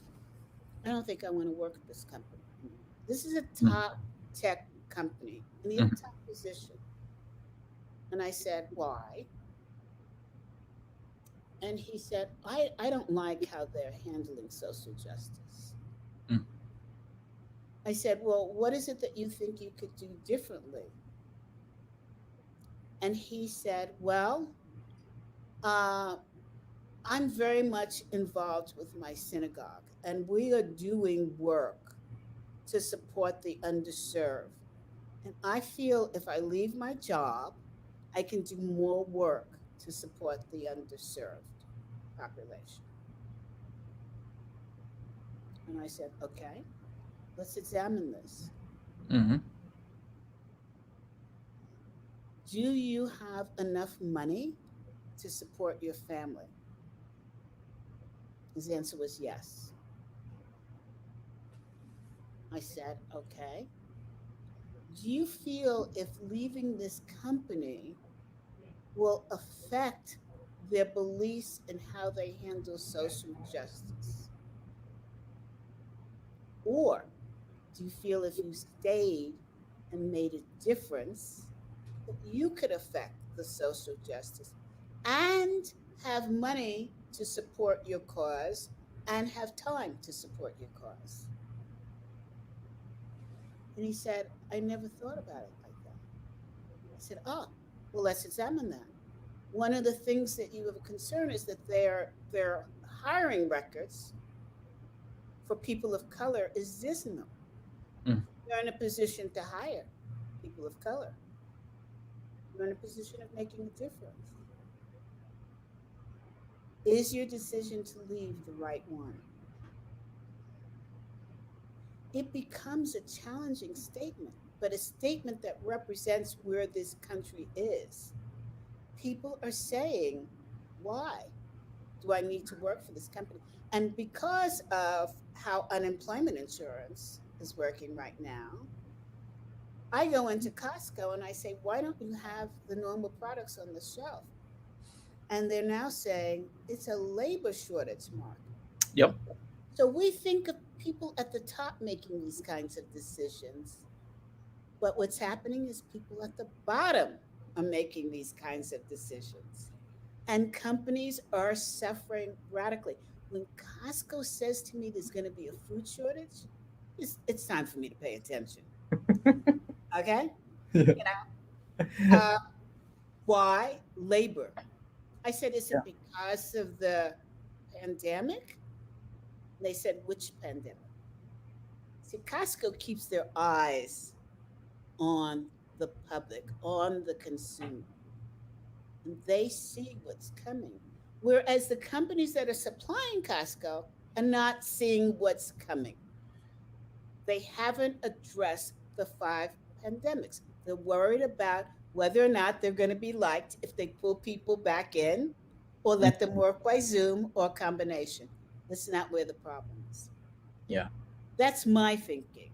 Speaker 1: I don't think I want to work at this company anymore. This is a top tech company in the
Speaker 2: Mm-hmm.
Speaker 1: top position. And I said, why? And he said, I don't like how they're handling social justice.
Speaker 2: Mm-hmm.
Speaker 1: I said, well, what is it that you think you could do differently? And he said, well, uh, I'm very much involved with my synagogue, and we are doing work to support the underserved. And I feel if I leave my job, I can do more work to support the underserved population. And I said, okay, let's examine this.
Speaker 2: Mm-hmm.
Speaker 1: Do you have enough money to support your family? His answer was yes. I said, okay. Do you feel if leaving this company will affect their beliefs in how they handle social justice? Or do you feel if you stayed and made a difference, that you could affect the social justice and have money to support your cause and have time to support your cause? And he said, I never thought about it like that. I said, oh, well, let's examine that. One of the things that you have a concern is that their hiring records for people of color is dismal.
Speaker 2: Mm-hmm.
Speaker 1: They're in a position to hire. people of color. You're in a position of making a difference. Is your decision to leave the right one? It becomes a challenging statement, but a statement that represents where this country is. People are saying, why do I need to work for this company? And because of how unemployment insurance is working right now, I go into Costco and I say, why don't you have the normal products on the shelf? And they're now saying it's a labor shortage, Mark.
Speaker 2: Yep.
Speaker 1: So we think of people at the top making these kinds of decisions, but what's happening is people at the bottom are making these kinds of decisions. And companies are suffering radically. When Costco says to me there's going to be a food shortage, it's time for me to pay attention. Okay?
Speaker 2: Yeah.
Speaker 1: You know, why? Labor. I said, is
Speaker 2: Yeah.
Speaker 1: it because of the pandemic? They said, which pandemic? See, Costco keeps their eyes on the public, on the consumer, and they see what's coming. Whereas the companies that are supplying Costco are not seeing what's coming. They haven't addressed the five pandemics. They're worried about whether or not they're going to be liked if they pull people back in or let them work by Zoom or a combination. That's not where the problem is.
Speaker 2: Yeah.
Speaker 1: That's my thinking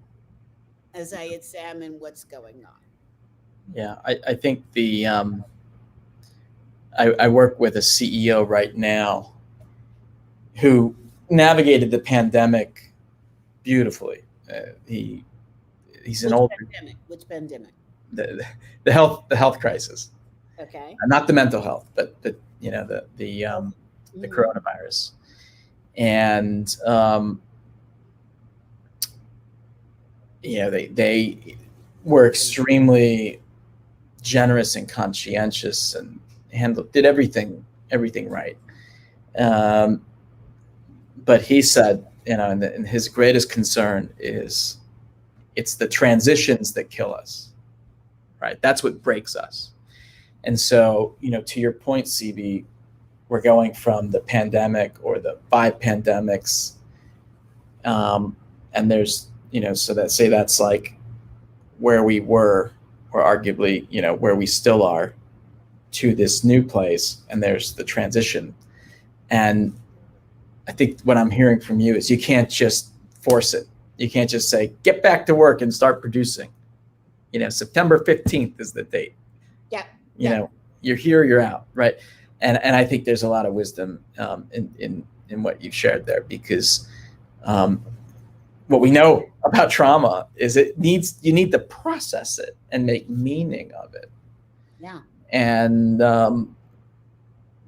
Speaker 1: as I examine what's going on.
Speaker 2: Yeah. I think I work with a CEO right now who navigated the pandemic beautifully. He's an
Speaker 1: Which
Speaker 2: older
Speaker 1: pandemic? Which pandemic?
Speaker 2: the, the health crisis,
Speaker 1: Okay.
Speaker 2: not the mental health, but
Speaker 1: Oh,
Speaker 2: the
Speaker 1: mhm.
Speaker 2: coronavirus, and they were extremely generous and conscientious and did everything right. Um, but he said, and his greatest concern is it's the transitions that kill us, right? That's what breaks us. And so, to your point, CB, we're going from the pandemic or the five pandemics, and there's, so that's like where we were, or arguably, where we still are, to this new place, and there's the transition. And I think what I'm hearing from you is you can't just force it. You can't just say, get back to work and start producing. September 15th is the date.
Speaker 1: Yeah.
Speaker 2: You
Speaker 1: Yeah.
Speaker 2: know, you're here, you're out, right? And I think there's a lot of wisdom in what you've shared there, because what we know about trauma is you need to process it and make meaning of it.
Speaker 1: Yeah.
Speaker 2: And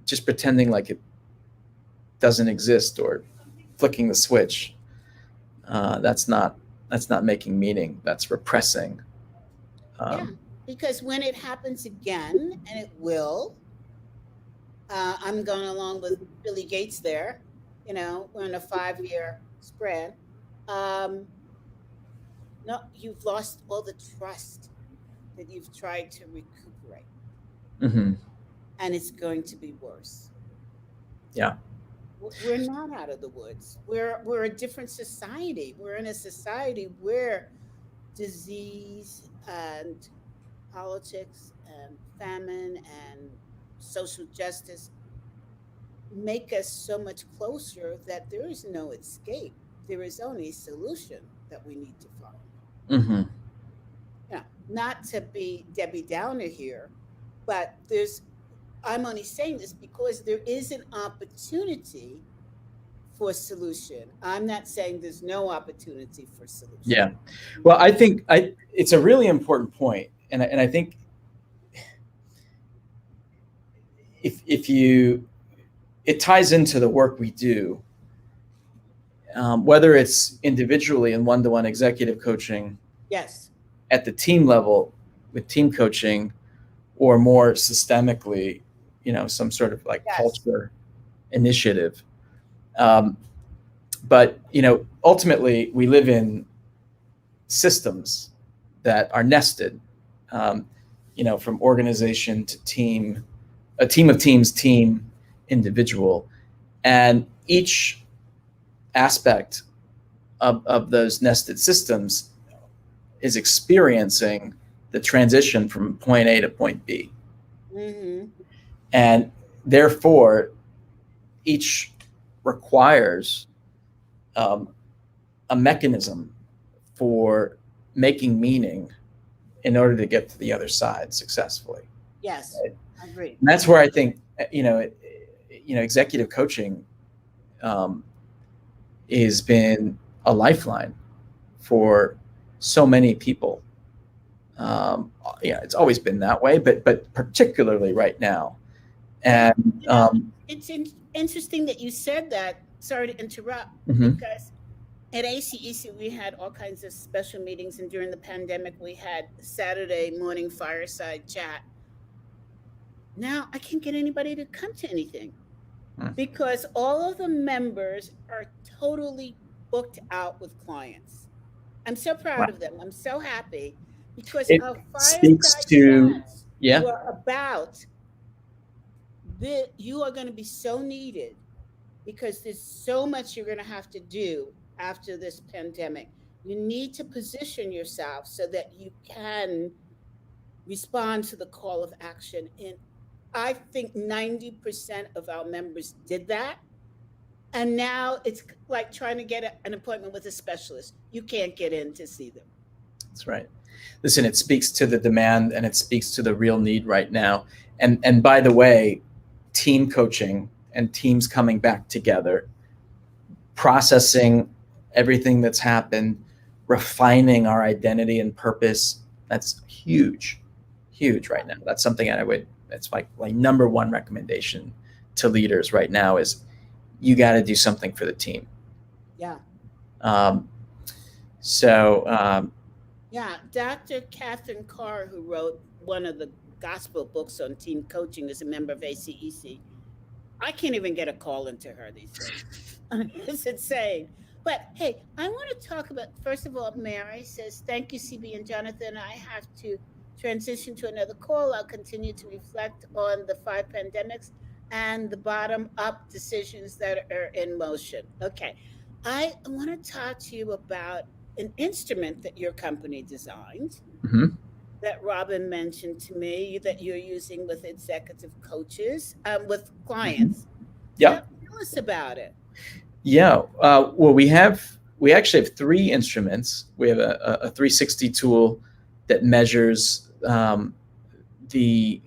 Speaker 2: just pretending like it doesn't exist or flicking the switch, that's not making meaning. That's repressing.
Speaker 1: Yeah. Because when it happens again, and it will, I'm going along with Billy Gates there. We're in a 5-year spread. Um, no, you've lost all the trust that you've tried to recuperate,
Speaker 2: Mm-hmm.
Speaker 1: and it's going to be worse.
Speaker 2: Yeah.
Speaker 1: We're not out of the woods. We're a different society. We're in a society where disease and politics and famine and social justice make us so much closer that there is no escape. There is only solution that we need to follow.
Speaker 2: Mm-hmm.
Speaker 1: Not to be Debbie Downer here, but I'm only saying this because there is an opportunity for solution. I'm not saying there's no opportunity for solution.
Speaker 2: Yeah. Well, I think it's a really important point, and I think if you it ties into the work we do, whether it's individually in one-to-one executive coaching,
Speaker 1: Yes.
Speaker 2: at the team level with team coaching, or more systemically, some sort of like
Speaker 1: Yes.
Speaker 2: culture initiative. Um, but ultimately, we live in systems that are nested. um, from organization to team, a team of teams, team, individual, and each aspect of those nested systems is experiencing the transition from point A to point B.
Speaker 1: Mm-hmm.
Speaker 2: And therefore, each requires um, a mechanism for making meaning in order to get to the other side successfully.
Speaker 1: Yes,
Speaker 2: Right?
Speaker 1: I agree.
Speaker 2: And that's where I think executive coaching um, has been a lifeline for so many people. It's always been that way, but particularly right now.
Speaker 1: Yeah,
Speaker 2: And
Speaker 1: it's interesting that you said that. Sorry to interrupt,
Speaker 2: mhm.
Speaker 1: because at ACEC we had all kinds of special meetings, and during the pandemic we had Saturday morning fireside chat. Now I can't get anybody to come to anything because all of the members are totally booked out with clients. I'm so proud
Speaker 2: Wow.
Speaker 1: of them. I'm so happy because
Speaker 2: It
Speaker 1: our
Speaker 2: speaks
Speaker 1: fireside
Speaker 2: to,
Speaker 1: chats
Speaker 2: yeah,
Speaker 1: were about you are going to be so needed because there's so much you're going to have to do after this pandemic. You need to position yourself so that you can respond to the call of action. And I think 90% of our members did that. And now it's like trying to get an appointment with a specialist. You can't get in to see them.
Speaker 2: that's right. Listen, it speaks to the demand and it speaks to the real need right now. And by the way, team coaching and teams coming back together, processing everything that's happened, refining our identity and purpose, that's huge, huge right now. That's something that's like number one recommendation to leaders right now is you got to do something for the team.
Speaker 1: Yeah.
Speaker 2: Um, so,
Speaker 1: Yeah. Dr. Catherine Carr, who wrote one of the gospel books on team coaching, is a member of ACEC. I can't even get a call into her these days. It's insane. But hey, I want to talk about, first of all, Mary says, thank you, CB and Johnathan. I have to transition to another call. I'll continue to reflect on the 5 pandemics and the bottom up decisions that are in motion. Okay. I want to talk to you about an instrument that your company designed
Speaker 2: mhm.
Speaker 1: that Robin mentioned to me that you're using with executive coaches, with
Speaker 2: Mhm.
Speaker 1: clients.
Speaker 2: Yep.
Speaker 1: Tell us about it.
Speaker 2: Yeah. Well, we actually have three instruments. We have a 360 tool that measures the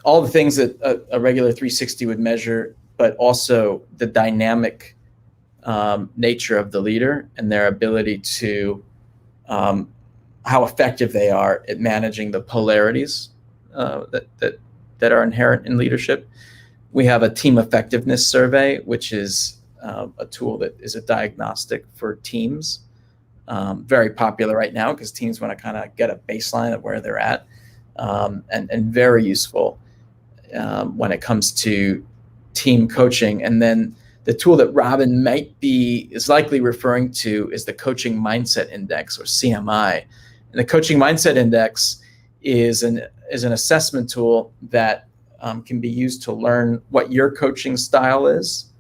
Speaker 2: all the things that a regular 360 would measure, but also the dynamic nature of the leader and their ability to um, how effective they are at managing the polarities that are inherent in leadership. We have a team effectiveness survey, which is a tool that is a diagnostic for teams. Very popular right now because teams want to kind of get a baseline of where they're at, and very useful when it comes to team coaching. And then the tool that Robin is likely referring to is the Coaching Mindset Index, or CMI. And the Coaching Mindset Index is an assessment tool that can be used to learn what your coaching style is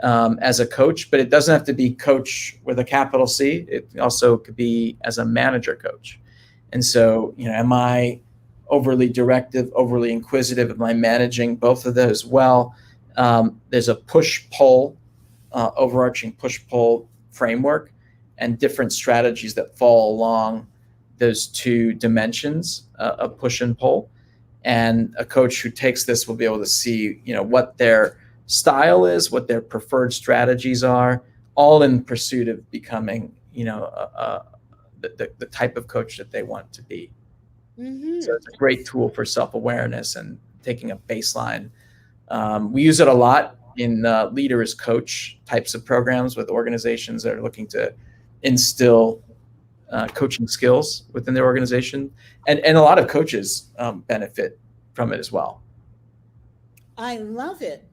Speaker 2: as a coach, but it doesn't have to be coach with a capital C. It also could be as a manager coach. And so, am I overly directive, overly inquisitive? Am I managing both of those well? There's a push-pull, overarching push-pull framework and different strategies that fall along those two dimensions of push and pull. And a coach who takes this will be able to see, what their style is, what their preferred strategies are, all in pursuit of becoming, the type of coach that they want to be. So
Speaker 1: Mm-hmm.
Speaker 2: it's a great tool for self-awareness and taking a baseline. We use it a lot in leader as coach types of programs with organizations that are looking to instill coaching skills within their organization. And a lot of coaches benefit from it as well.
Speaker 1: I love it.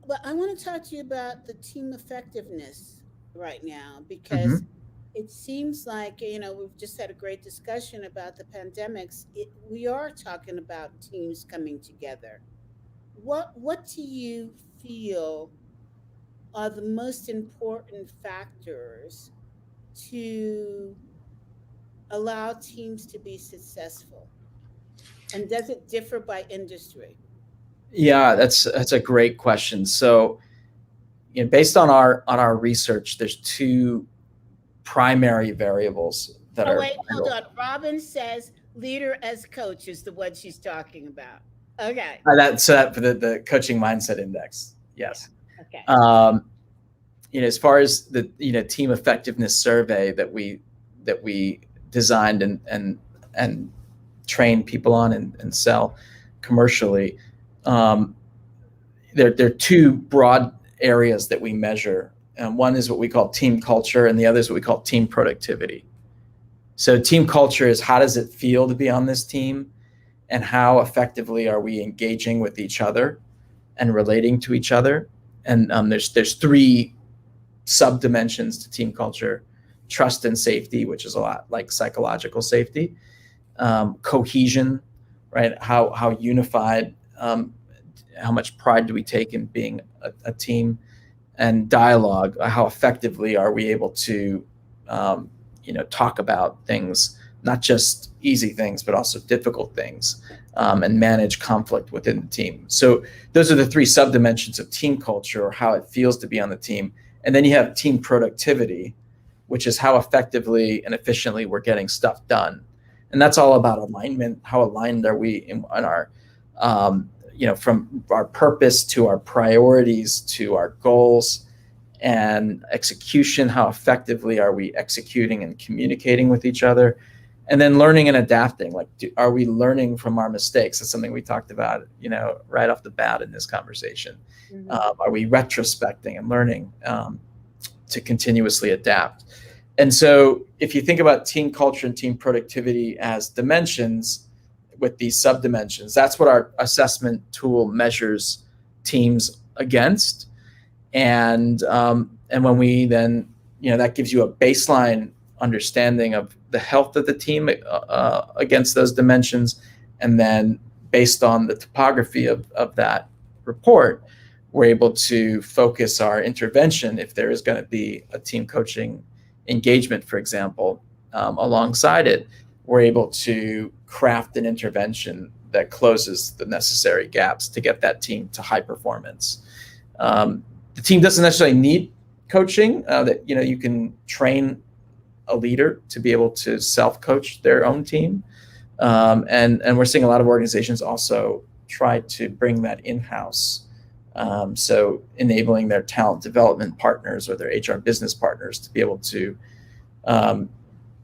Speaker 1: But I want to talk to you about the team effectiveness right now
Speaker 2: Mm-hmm.
Speaker 1: because it seems like, we've just had a great discussion about the pandemics. We are talking about teams coming together. What do you feel are the most important factors to allow teams to be successful? And does it differ by industry?
Speaker 2: Yeah, that's a great question. So, based on our research, there's two primary variables that
Speaker 1: Oh,
Speaker 2: are
Speaker 1: wait, hold
Speaker 2: vital.
Speaker 1: on. Robin says leader as coach is the one she's talking about. Okay.
Speaker 2: That's for the coaching mindset index.
Speaker 1: Yeah.
Speaker 2: Yes.
Speaker 1: Okay.
Speaker 2: Um, as far as the team effectiveness survey that we designed and train people on and sell commercially, um, there are two broad areas that we measure. One is what we call team culture, and the other is what we call team productivity. So team culture is, how does it feel to be on this team, and how effectively are we engaging with each other and relating to each other. And there's three sub dimensions to team culture: trust and safety, which is a lot like psychological safety; cohesion, right? How unified, how much pride do we take in being a team; and dialogue, how effectively are we able to talk about things, not just easy things but also difficult things, and manage conflict within the team. So those are the three subdimensions of team culture, or how it feels to be on the team. And then you have team productivity, which is how effectively and efficiently we're getting stuff done. And that's all about alignment. How aligned are we in our from our purpose to our priorities to our goals and execution? How effectively are we executing and communicating with each other? And then learning and adapting. Like, are we learning from our mistakes? That's something we talked about, right off the bat in this conversation.
Speaker 1: Mm-hmm.
Speaker 2: Are we retrospecting and learning to continuously adapt? And so if you think about team culture and team productivity as dimensions with these subdimensions, that's what our assessment tool measures teams against. And when we then, that gives you a baseline understanding of the health of the team against those dimensions. And then based on the topography of that report, we're able to focus our intervention, if there is going to be a team coaching engagement, for example, alongside it. We're able to craft an intervention that closes the necessary gaps to get that team to high performance. The team doesn't necessarily need coaching. That you can train a leader to be able to self-coach their own team, and we're seeing a lot of organizations also try to bring that in-house. So enabling their talent development partners or their HR business partners to be able to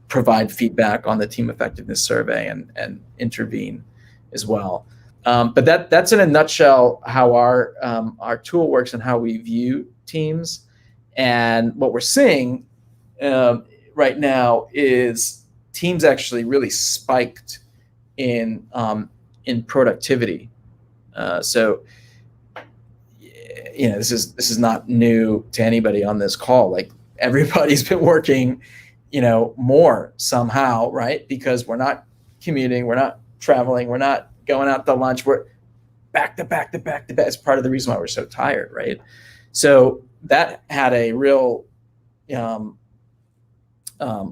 Speaker 2: provide feedback on the team effectiveness survey and intervene as well. But that's in a nutshell how our tool works and how we view teams. And what we're seeing right now is teams actually really spiked in productivity. So this is not new to anybody on this call. Like, everybody's been working more somehow, right? Because we're not commuting, we're not traveling, we're not going out to lunch, we're back to back to back to back. It's part of the reason why we're so tired, right? So that had a real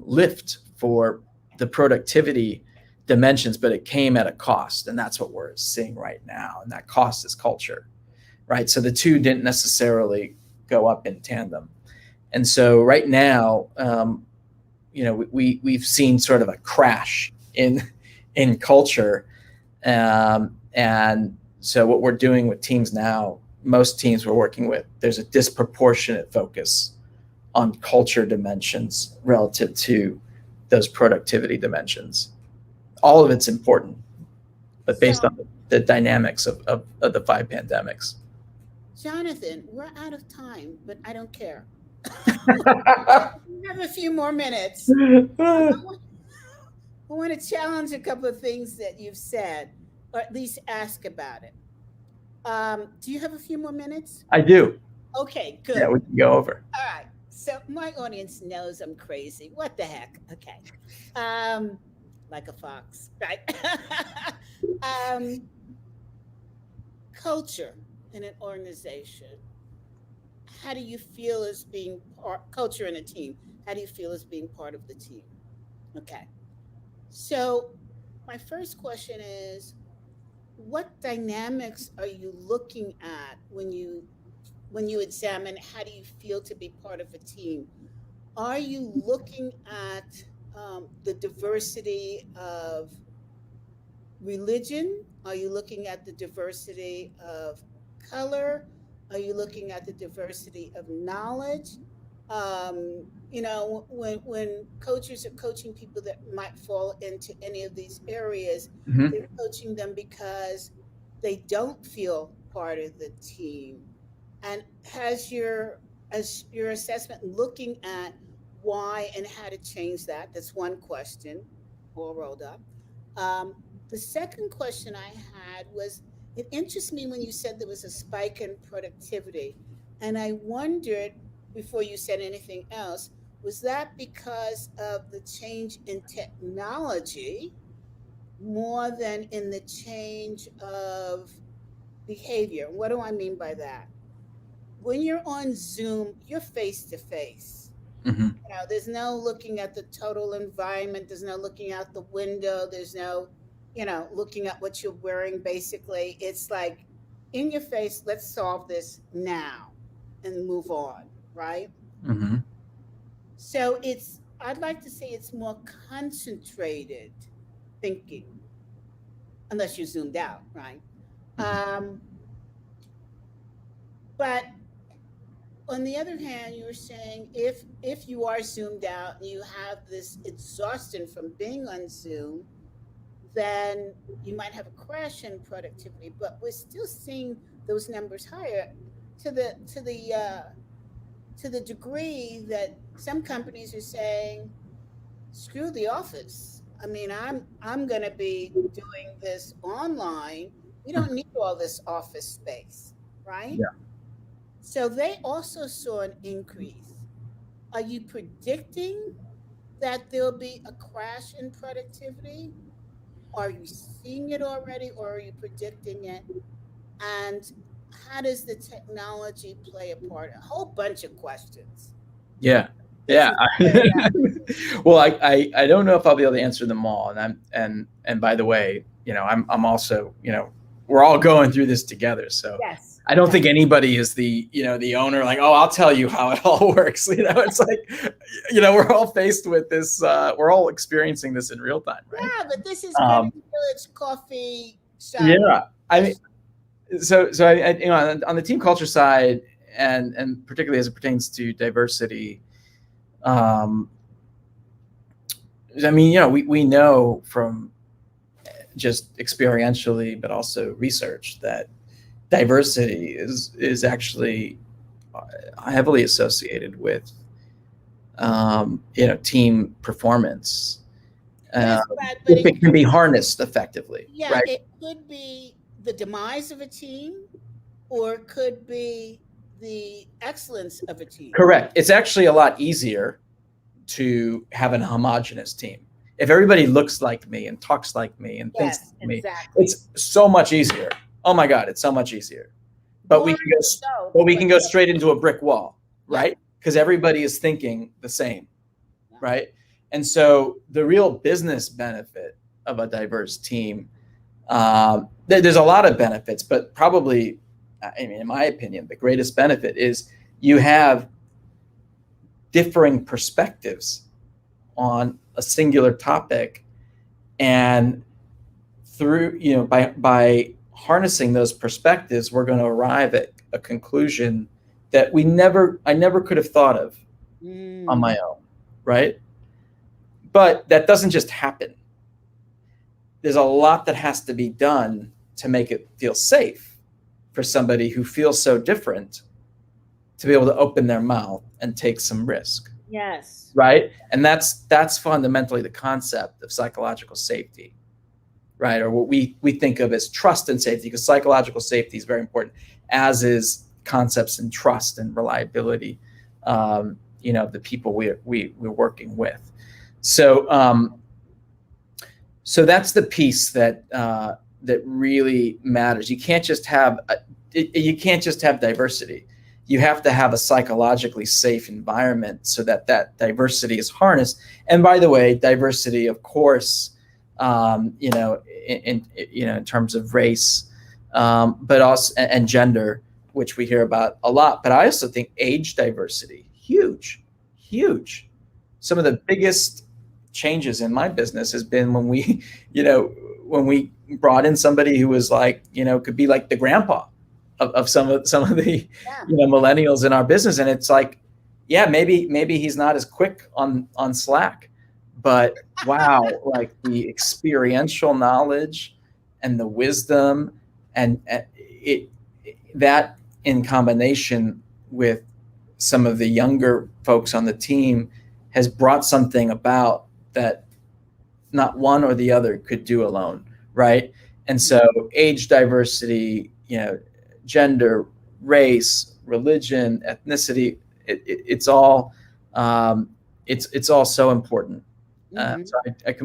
Speaker 2: lift for the productivity dimensions, but it came at a cost, and that's what we're seeing right now. And that cost is culture, right? So the two didn't necessarily go up in tandem. And so right now, we've seen sort of a crash in culture, and so what we're doing with teams now, most teams we're working with, there's a disproportionate focus on culture dimensions relative to those productivity dimensions. All of it's important, but based on the dynamics of the 5 pandemics.
Speaker 1: Johnathan, we're out of time, but I don't care. We have a few more minutes. I want to challenge a couple of things that you've said, or at least ask about it. Do you have a few more minutes?
Speaker 2: I do.
Speaker 1: Okay, good.
Speaker 2: Yeah, we can go over.
Speaker 1: All right. So my audience knows I'm crazy. What the heck? Okay. Um, like a fox, right? um, culture in an organization. How do you feel as being part culture in a team? How do you feel as being part of the team? Okay. So my first question is, what dynamics are you looking at when you examine how do you feel to be part of a team? Are you looking at the diversity of religion? Are you looking at the diversity of color? Are you looking at the diversity of knowledge? When coaches are coaching people that might fall into any of these areas,
Speaker 2: Hmm.
Speaker 1: they're coaching them because they don't feel part of the team. And as your assessment looking at why and how to change that? That's one question, all rolled up. Um, the second question I had was, it interests me when you said there was a spike in productivity. And I wondered, before you said anything else, was that because of the change in technology more than in the change of behavior? What do I mean by that? When you're on Zoom, you're face to face.
Speaker 2: Hmm.
Speaker 1: There's no looking at the total environment. There's no looking out the window. There's no, looking at what you're wearing. Basically, it's like in your face. Let's solve this now and move on. Right.
Speaker 2: Hmm.
Speaker 1: So I'd like to say it's more concentrated thinking, unless you zoomed out. Right. Um, but on the other hand, you were saying if you are zoomed out and you have this exhaustion from being on Zoom, then you might have a crash in productivity. But we're still seeing those numbers higher to the degree that some companies are saying, screw the office. I mean, I'm going to be doing this online. We don't need all this office space, right?
Speaker 2: Yeah.
Speaker 1: So they also saw an increase. Are you predicting that there'll be a crash in productivity? Are you seeing it already, or are you predicting it? And how does the technology play a part? A whole bunch of questions.
Speaker 2: Yeah.
Speaker 1: Let's
Speaker 2: Yeah.
Speaker 1: not clear it out.
Speaker 2: Well, I don't know if I'll be able to answer them all. And by the way, I'm also, we're all going through this together. So
Speaker 1: Yes,
Speaker 2: I don't
Speaker 1: yes,
Speaker 2: think anybody is the owner, like, oh, I'll tell you how it all works. It's like, we're all faced with this, we're all experiencing this in real time, right?
Speaker 1: yeah. But this is Greenwich
Speaker 2: Um,
Speaker 1: Village coffee shop.
Speaker 2: yeah. I mean, so on the team culture side, and particularly as it pertains to diversity, um, I mean, we know from just experientially, but also research, that diversity is actually heavily associated with team performance.
Speaker 1: Yes, but
Speaker 2: If
Speaker 1: it
Speaker 2: it can
Speaker 1: could,
Speaker 2: be harnessed effectively,
Speaker 1: yeah,
Speaker 2: right?
Speaker 1: it could be the demise of a team, or it could be the excellence of a team.
Speaker 2: Correct. It's actually a lot easier to have an homogenous team. If everybody looks like me and talks like me and thinks
Speaker 1: Yes,
Speaker 2: like me,
Speaker 1: exactly.
Speaker 2: it's so much easier. Oh my God, it's so much easier. But we
Speaker 1: Boring
Speaker 2: can go,
Speaker 1: results,
Speaker 2: but we
Speaker 1: but
Speaker 2: can go straight into a brick wall,
Speaker 1: yeah,
Speaker 2: right? Because everybody is thinking the same,
Speaker 1: yeah.
Speaker 2: right? And so the real business benefit of a diverse team, there's a lot of benefits, but probably, I mean, in my opinion, the greatest benefit is you have differing perspectives on a singular topic, and through by harnessing those perspectives, we're going to arrive at a conclusion that I never could have thought of on
Speaker 1: Mm,
Speaker 2: my own, right? But that doesn't just happen. There's a lot that has to be done to make it feel safe for somebody who feels so different to be able to open their mouth and take some risk,
Speaker 1: yes.
Speaker 2: right? And that's fundamentally the concept of psychological safety, right? Or what we think of as trust and safety, because psychological safety is very important, as is concepts in trust and reliability. the people we're working with. So so that's the piece that really matters. You can't just have diversity. You have to have a psychologically safe environment so that diversity is harnessed. And by the way, diversity, of course, in terms of race, but also and gender, which we hear about a lot. But I also think age diversity, huge. Some of the biggest changes in my business has been when we brought in somebody who was like, could be like the grandpa of some of the millennials in our business. And it's like, yeah, maybe he's not as quick on Slack, but wow, like the experiential knowledge and the wisdom and that in combination with some of the younger folks on the team has brought something about that not one or the other could do alone, right? And so age diversity, gender, race, religion, ethnicity, it's all so important. So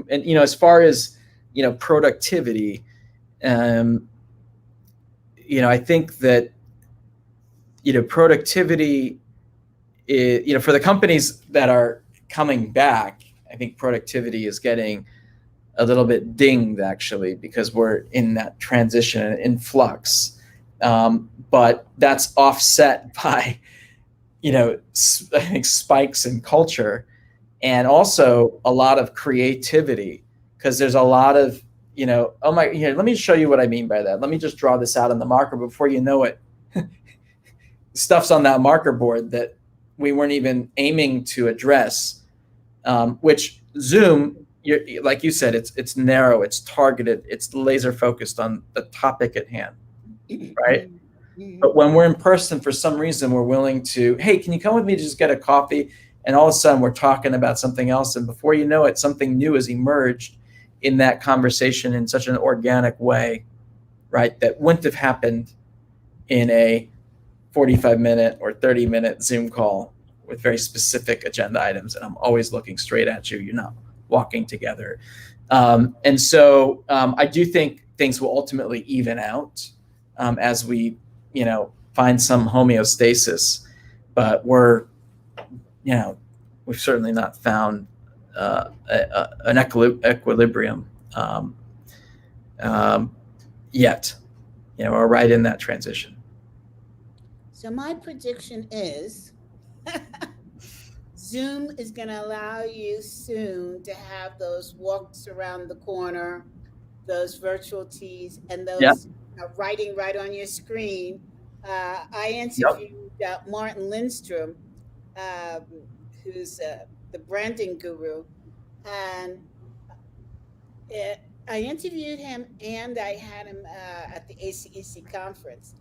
Speaker 2: and as far as productivity, I think that productivity is, for the companies that are coming back, I think productivity is getting a little bit dinged, actually, because we're in that transition and in flux. But that's offset by, I think spikes in culture and also a lot of creativity, because there's a lot of, let me show you what I mean by that. Let me just draw this out on the marker. Before you know it, stuff's on that marker board that we weren't even aiming to address, which Zoom, like you said, it's narrow, it's targeted, it's laser focused on the topic at hand, right? But when we're in person, for some reason, we're willing to, hey, can you come with me to just get a coffee? And all of a sudden we're talking about something else. And before you know it, something new has emerged in that conversation in such an organic way, right? That wouldn't have happened in a 45-minute or 30-minute Zoom call with very specific agenda items. And I'm always looking straight at you. You're not walking together. And so I do think things will ultimately even out as we, find some homeostasis. But we've certainly not found an equilibrium yet. We're right in that transition.
Speaker 1: So my prediction is Zoom is going to allow you soon to have those walks around the corner, those virtual teas, and those writing right on your screen. I interviewed Martin Lindstrom, who's the branding guru, and I interviewed him and I had him at the ACEC conference.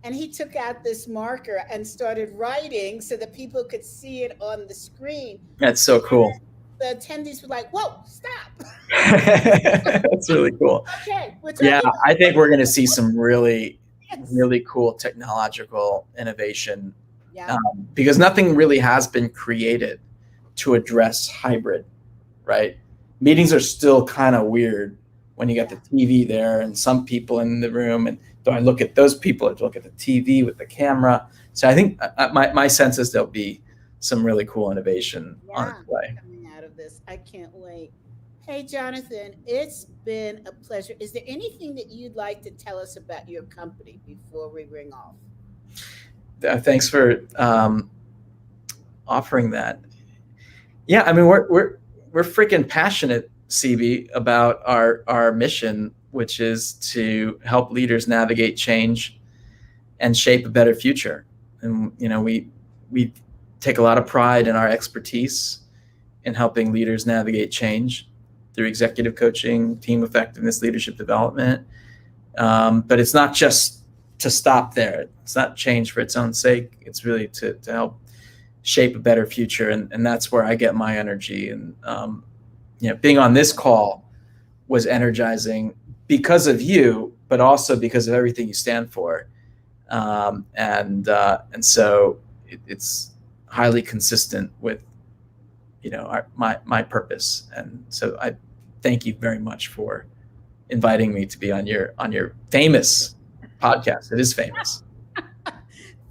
Speaker 1: And he took out this marker and started writing so that people could see it on the screen.
Speaker 2: That's so cool.
Speaker 1: The attendees were like, whoa, stop.
Speaker 2: That's really cool.
Speaker 1: Okay.
Speaker 2: I think we're going to see some really cool technological innovation because nothing really has been created to address hybrid, right? Meetings are still kind of weird when you got the TV there and some people in the room, and do I look at those people or do I look at the TV with the camera? So I think my sense is there'll be some really cool innovation on its way.
Speaker 1: Coming out of this, I can't wait. Hey, Johnathan, it's been a pleasure. Is there anything that you'd like to tell us about your company before we ring off?
Speaker 2: Thanks for offering that. Yeah, I mean, we're freaking passionate, CB, about our mission, which is to help leaders navigate change and shape a better future. And we take a lot of pride in our expertise in helping leaders navigate change through executive coaching, team effectiveness, leadership development. But it's not just to stop there. It's not change for its own sake. It's really to help shape a better future. And that's where I get my energy. And being on this call was energizing because of you, but also because of everything you stand for. And so highly consistent with my purpose. And so I thank you very much for inviting me to be on your famous podcast. It is famous.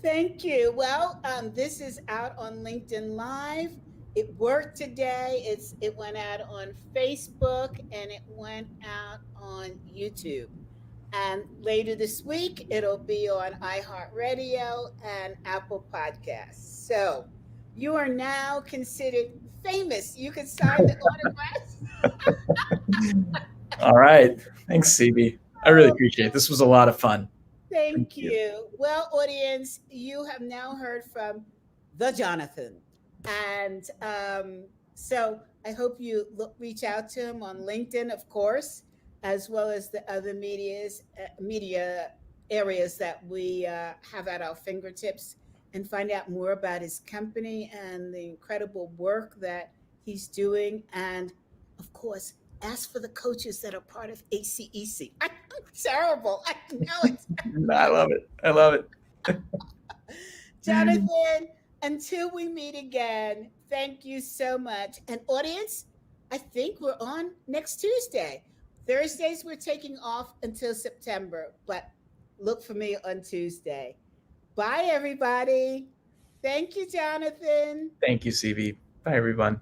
Speaker 1: Thank you. Well, this is out on LinkedIn Live. It worked today. It went out on Facebook and it went out on YouTube. And later this week, it'll be on iHeartRadio and Apple Podcasts. So you are now considered famous. You can sign the autographs.
Speaker 2: All right. Thanks, CB. I really
Speaker 1: Oh,
Speaker 2: appreciate it. This was a lot of fun. Thank
Speaker 1: thank
Speaker 2: you.
Speaker 1: you. Well, audience, you have now heard from the Johnathan. And so I hope you reach out to him on LinkedIn, of course, as well as the other media areas that we have at our fingertips, and find out more about his company and the incredible work that he's doing. And of course, ask for the coaches that are part of ACEC. I'm terrible. I know it.
Speaker 2: I love it. I love it.
Speaker 1: Jonathan, until we meet again, thank you so much. And audience, I think we're on next Tuesday. Thursdays, we're taking off until September, but look for me on Tuesday. Bye, everybody. Thank you, Jonathan.
Speaker 2: Thank you, CB. Bye, everyone.